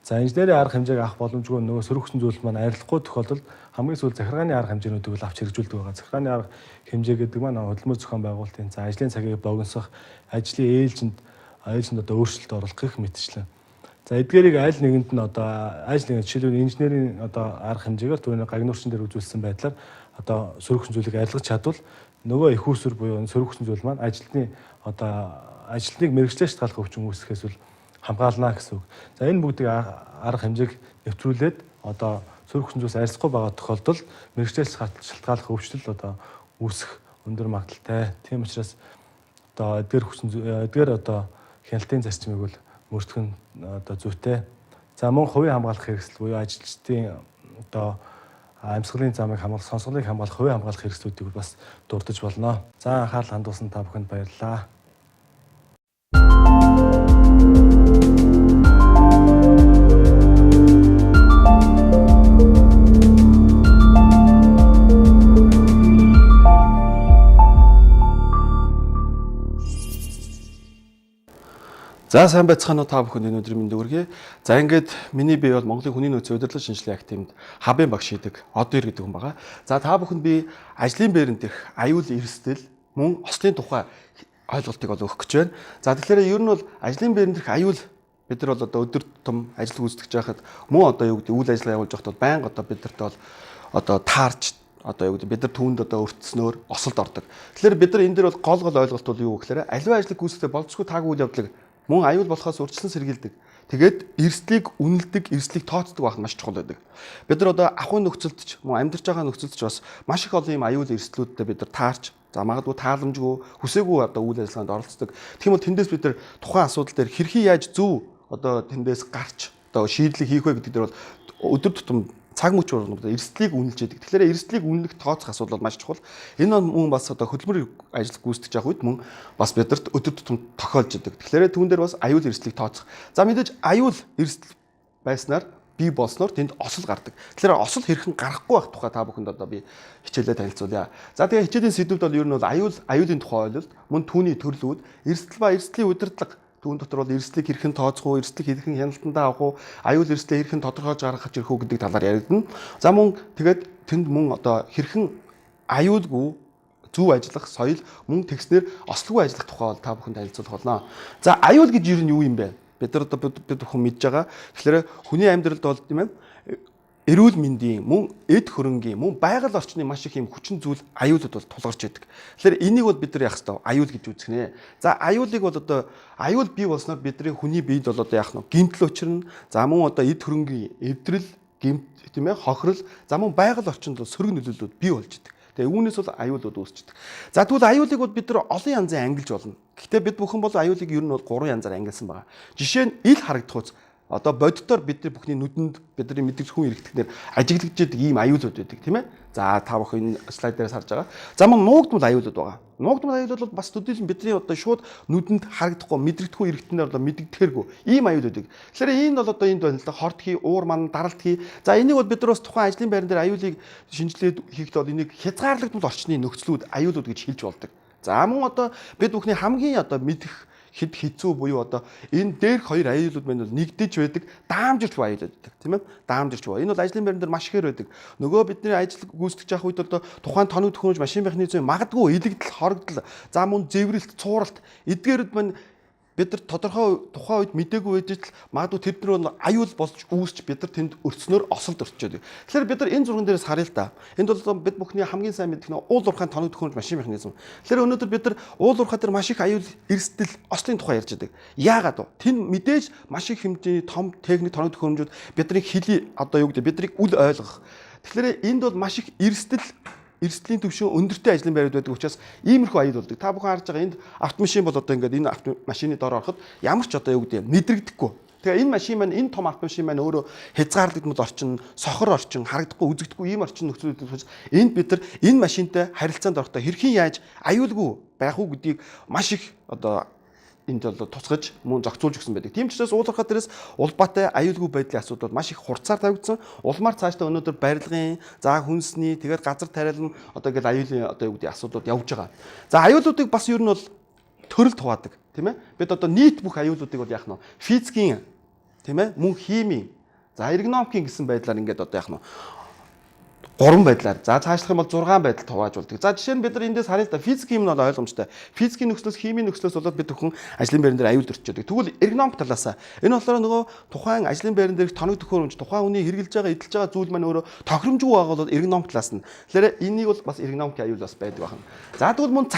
За инженерийн арга хэмжээг авах боломжгүй нөгөө сөрөг хүчин зүйл маань арилахгүй тохиолдолд хамгийн сүүл захиргааны арга хэмжээнүүдийг бол авч хэрэгжүүлдэг байгаа. Захиргааны арга хэмжээ гэдэг маань хөдөлмөр зохион байгуулалтын за ажлын цагийг богиносох, ажлын ээлжинд одоо өөрчлөлт оруулах гэх мэтчлэн. За эдгээрийг аль нэгэнд нь одоо жишээлбэл инженерийн одоо арга хэмжээгээр түрүүний гагнуурчин дээр үзүүлсэн байдлаар одоо сөрөг хүчин зүйлийг арилгаж чадвал нөгөө эхүүсэр буюу сөрөг хүчин зүйл маань ажилтныг мэргэжлээс шалтгаалах өвчин үүсгэхээс бол хамгаална гэсэн үг. За энэ бүгдийг арга хэмжээг нэвтрүүлээд одоо сөрөг хүчин зүйлс арилахгүй байгаа тохиолдолд мэргэжлээс шалтгаалах өвчлөл одоо үүсэх өндөр магадaltaй. Тийм учраас одоо эдгээр одоо хяналтын зарчмыг бол мөрдөх нь одоо зүйтэй. За мөн хувийн хамгаалах хэрэгсэл буюу ажилчдын одоо амьсгалын замыг хамгаалах, сонсголыг хамгаалах, хувийн хамгаалах хэрэгслүүдийг бас дурдж болно. За анхаарал хандуулсан та бүхэнд баярлалаа. За сайн байцгаана уу та бүхэнд өнөөдөр минь дүгэрье. За ингээд миний бие бол Монголын хүний нөөцийн удирдлага шинжилгээ активд хабын багш хийдэг Одир гэдэг хүн байгаа. За та бүхэнд би ажлын байранд дэх аюул эрсдэл мөн ослын тухай ойлголтыг бол өгөх гэж байна. За тэгэхээр ер нь бол ажлын байранд дэх аюул бид нар бол одоо өдөр тутам ажил гүйцэтгэж байхад мөн одоо юу гэдэг үйл ажиллагаа явуулж байхад бол байнга одоо бид нарт бол одоо таарч одоо юу гэдэг бид нар түүнд одоо өртснөөр осолд ордог. Тэгэхээр бид нар энэ дээр бол гол ойлголт бол юу гэхээр аливаа ажлыг гүйцэтгэх болцгүй таагүй үйл явдлыг мөн аюул болохоос урьдчилан сэргийлдэг. Тэгээд эрсдлийг үнэлдэг, эрсдлийг тооцдог байх нь маш чухал байдаг. Бид нар одоо ахуйн нөхцөлд ч мөн амьдарч байгаа нөхцөлд ч бас маш их олон юм аюул эрсдлүүдтэй бид нар таарч, за магадгүй тааламжгүй, хүсээгүй одоо үйл ажиллагаанд оролцдог. Тэгэх юм бол тэндээс бид нар тухайн асуудал дээр хэрхэн яаж зөв одоо тэндээс гарч одоо шийдлийг хийх вэ гэдэг дээр бол өдөр тутам цаг мөч болгоно эрсдлийг үнэлж яадаг. Тэгэхээр эрсдлийг үнэлэх тооцох асуудал бол маш чухал. Энэ мөн бас одоо хөдөлмөрийн ажил гүйцэтгэж явах үед мөн бас бидэрт өдөр тутам тохиолж яадаг. Тэгэхээр түүн дээр бас аюул эрсдлийг тооцох. За мэдээж аюул эрсдэл байснаар бий болсноор тэнд осол гардаг. Тэгэхээр осол хэрхэн гарахгүй байх тухай та бүхэнд одоо би хичээлээ танилцуулъя. За тэгээ хичээлийн сэдвүүд бол ер нь бол аюулын тухай ойлголт, мөн түүний төрлүүд, эрсдэл ба эрсдлийн удирдлага Түүн дотор бол эрсдлийг хэрхэн тооцох уу, эрсдлийг хэрхэн хяналтандаа авах уу, аюул эрсдлийг хэрхэн тодорхойлж гаргах ирэх үү гэдэг талаар яригдана. За мөн тэгээд тэнд мөн одоо хэрхэн аюулгүй зөв ажиллах соёл мөн тэгснэр ослгүй ажиллах тухай бол та бүхэнд танилцуулах болно. За аюул гэж юу юм бэ? Бид нар одоо бид бүхэн мэдж байгаа. Тэгэхээр хүний амьдралд бол тийм ээ эрүүл мэндийн мөн эд хөрөнгийн мөн байгаль орчны маш их юм хүчин зүйл аюулууд бол тулгарч байдаг. Тэгэхээр энийг бол бид нар яах ёстой аюул гэж үзэх нэ. За аюулыг бол одоо аюул бий болсноор бидний хүний биед бол одоо яах нь гэмтэл учрна. За мөн одоо эд хөрөнгийн эвдрэл гэмт тийм ээ хохирол за мөн байгаль орчинд бол сөрөг нөлөөллүүд бий болж байдаг. Тэгээ үүнээс бол аюулууд үүсчихдэг. За тэгвэл аюулыг бол бид нар олон янзын ангилж болно. Гэхдээ бид бүхэн бол аюулыг ер нь бол 3 янзаар ангилсан байгаа. Жишээ нь ил харагдах үз. Одоо бодитоор бидний бүхний нүдэнд бидний мэддэг хүн эргэтгэнээр ажиглагддаг ийм аюулууд байдаг тийм ээ. За та бүхэн энэ слайд дээрээс харж байгаа. За мөн нуугдмал аюулууд байгаа. Нуугдмал аюулууд бол бас төдийлөн бидний одоо шууд нүдэнд харагдахгүй мэдрэгдэхгүй эргэтгэнээр одоо мэддэгдэргүй ийм аюулууд байдаг. Тэгэхээр энэ бол одоо энд байна л да хортхий, уур ман, даралтхий. За энийг бол бид нар бас тухайн ажлын байран дээр аюулыг шинжилээд хийхдээ бол энийг хязгаарлагдмал орчны нөхцлүүд аюулууд гэж хэлж болдог. За мөн одоо бид бүхний хамгийн одоо мэдэх хэд хэцүү буюу одоо энэ дээрх хоёр аюулууд маань бол нэгдэж байдаг даамжирч аюулууд байдаг тийм ээ даамжирч баа энэ бол ажлын байран дээр маш ихээр байдаг нөгөө бидний ажил гүйцэтгэж явах үед бол тухайн тоног төхөөрөмж машин механизм магадгүй илэгдэл хоригдол за мөн зэврэлт цууралт эдгээрүүд маань бид нар тодорхой тухайн үед мдээгүй байж л магадгүй тэр дөр аюул болж үүсч бид нар тэнд өрцнөөр осолд орчод. Тэгэхээр бид нар энэ зурган дээрээс харъя л да. Энд бол бид бүхний хамгийн сайн мэдэх нь уул уурхайн тоног төхөөрөмж машин механизм. Тэгэхээр өнөөдөр бид нар уул уурхай дээр маш их аюул эрсдэл ослын тухай ярьж байдаг. Яагаад вэ? Тэнд мэдээж маш их хэмжээний том техник тоног төхөөрөмжүүд бидний хили одоо юу гэдэг биднийг үл ойлгох. Тэгэхээр энд бол маш их эрсдлийн түвшин өндөртэй ажлын байрууд байдаг учраас иймэрхүү аюул болдог. Та бүхэн харж байгаа энд автомашин бол одоо ингээд энэ автомашины доор ороход ямар ч одоо юу гэдэг мэдрэгдэхгүй. Тэгээ энэ машин маань энэ том автомашин маань өөрөө хязгаарлагдмал орчин, сохор орчин, харагдахгүй, үзэгдэхгүй ийм орчин нөхцөлүүд учраас энд бид нар энэ машинтай харилцаанд орохдоо хэрхэн яаж аюулгүй байх уу гэдгийг маш их одоо энд бол тусгаж мөн зохицуулж өгсөн байдаг. Тийм ч учраас уулуурхай дээрээс улбаатай аюулгүй байдлын асуудал маш их хурцаар тавигдсан. Улмаар цаашдаа өнөөдөр барилгын, за хүнсний, тэгээд газар тариалан одоо ингээд аюулын одоо юу гэдэг асуудлууд явж байгаа. За аюулуудыг бас ер нь бол төрөлд хуваадаг, тийм ээ. Бид одоо нийт бүх аюулуудыг бол яах нь физикийн, тийм ээ, мөн химийн, за эргономикийн гэсэн байдлаар ингээд одоо яах нь 3 байдлаар. За цаашлах юм бол 6 байдалд хувааж болдог. За жишээ нь бид нар эндээс харъя л да. Физик юм нь бол ойлгомжтой. Физикийн нөхцлөөс, химийн нөхцлөөс болоод бид бүхэн ажлын байран дээр аюул төрчөөдөг. Тэгвэл эргономик талаасаа энэ болохоор нөгөө тухайн ажлын байран дээр тоног төхөөрөмж, тухайн хүний хэрэгжилж байгаа, эдэлж байгаа зүйл маань өөрөө тохиромжгүй байгаа бол эргономик талаас нь. Тэгэхээр энийг бол бас эргономик аюул бас байдаг байна. За тэгвэл мөн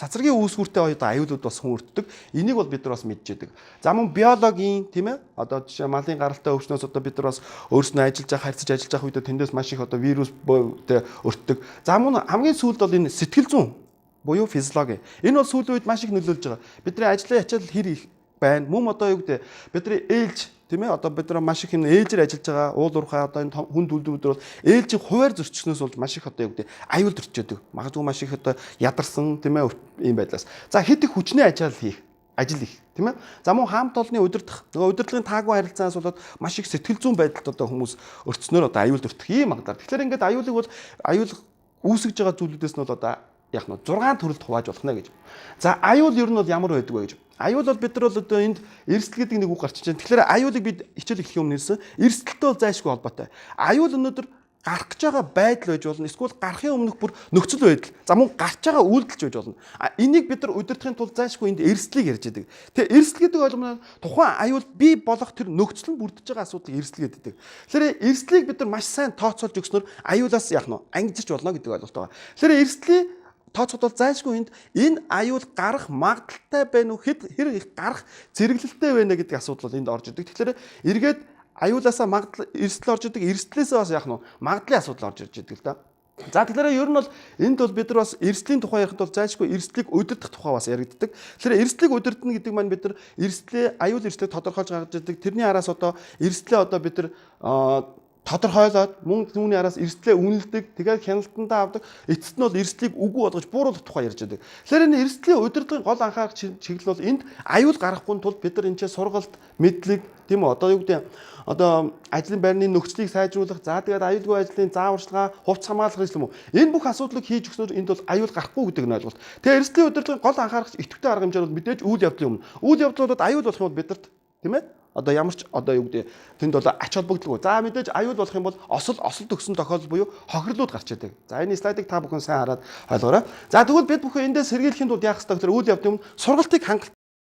цацрагийн үүсвэртэй одоо аюулууд бас хүн өртдөг. Энийг бол бид нар бас мэдчихэдэг. За мөн биологийн тийм ээ одоо жишээ малын гаралтай өвчнөөс одоо бид нар бас өөрснөө ажиллаж байгаа, харьцаж ажиллаж байгаа үед тэндээс маш их одоо вирустэй өртдөг. За мөн хамгийн сүүлд бол энэ сэтгэл зүйн буюу физиологи. Энэ бол сүүлийн үед маш их нөлөөлж байгаа. Бидний ажлын ачаал хэр их байна. Мөн одоо юу гэдэг бидний ээлж тийм ээ одоо бид нар маш их энэ ээлжээр ажиллаж байгаа уул уурхай одоо энэ хүнд үйлдвэрүүд бол ээлжийн хуваар зөрчснөөс бол маш их одоо юу гэдэг аюул төрчөөдөг. Магадгүй маш их одоо ядарсан тийм ээ ийм байдлаас. За хэд их хүчний ажил хийх тийм ээ. За мөн хаамт олны удирдах нөгөө удирдлагын таагүй харилцаанаас болоод маш их сэтгэл зүйн байдалд одоо хүмүүс өртснөөр одоо аюул төртөх ийм магадлал. Тэгэхээр ингээд аюулыг бол аюул үүсгэж байгаа зүйлүүдээс нь бол одоо яг нь 6 төрөлд хувааж болох нэ гэж. За аюул ер нь бол ямар байдаг вэ гэж. Аюул бол бид нар бол одоо энд эрсдэл гэдэг нэг үг гарч ичэн. Тэгэхээр аюулыг бид хичээл эхлэх өмнө нэрсэн эрсдэлтэй бол зайлшгүй холбоотой. Аюул өнөөдөр гарах гэж байгаа байдал байж болно. Эсвэл гарахын өмнөх бүр нөхцөл байдал. За мөн гарч байгаа үйлдэлж байж болно. Энийг бид нар удирдахын тулд зайлшгүй энд эрсдлийг ярьж байдаг. Тэгээ эрсдэл гэдэг ойлгомжтой тухайн аюул бий болох тэр нөхцөл нь бүрдэж байгаа асуудлыг эрсдэл гэдэг. Тэгэхээр эрсдлийг бид нар маш сайн тооцоолж өгснөөр аюулаас яах нь ангижирч болно гэдэг ойлголт байгаа. Тэгэхээр эрсдлийн тооцоод бол зайлшгүй энэ аюул гарах магадaltaй байна уу хэр их гарах зэрэглэлтэй байна гэдэг асуудал бол энд орж идэг. Тэгэхээр эргээд аюулаасаа магадлал эрсдэл орж идэг, эрсдлээсээ бас яах нь магадлалын асуудал орж ирж идэг л да. За тэгэхээр ер нь бол энд бол бид нар бас эрсдлийн тухай ярихад бол зайлшгүй эрсдлийг удирдах тухай бас яригддаг. Тэгэхээр эрсдлийг удирдана гэдэг маань бид нар аюул эрсдлийг тодорхойлж гаргаж ирдэг. Тэрний араас одоо эрсдлээ одоо бид нар тодорхойлоод мөн түүний араас эрсдлээ үнэлдэг, тэгээд хяналтандаа авдаг. Эцэст нь бол эрсдлийг үгүй болгож бууруулах тухай ярьж байдаг. Тэгэхээр энэ эрсдлийн удирдлагын гол анхаарах чиглэл бол энд аюул гарахгүй тулд бид нар энэ сургалт, мэдлэг, тийм үү? Одоо юу гэдэг ажлын байрны нөхцөлийг сайжруулах, за тэгээд аюулгүй ажлын зааварчилгаа, хувцс хамгаалах гэсэн юм уу? Энэ бүх асуудлыг хийж өгснөөр энд бол аюул гарахгүй гэдэг нь ойлголт. Тэгээ эрсдлийн удирдлагын гол анхаарах идэвхтэй арга хэмжээ бол мэдээж үйл явдлын өмнө. Үйл явдлуудад аюул болох юм бол бидэрт тийм ээ? Одоо ямар ч одоо юу гэдэг тэнд бол ач холбогдолгүй. За мэдээж аюул болох юм бол осол төгсөн тохиолдол буюу хохирлууд гарч идэг. За энэ слайдыг та бүхэн сайн хараад ойлгоорой. За тэгвэл бид бүхэн эндээс сэргийлэхийн тулд яах ёстой гэхээр үйл явдлын өмнө сургалтыг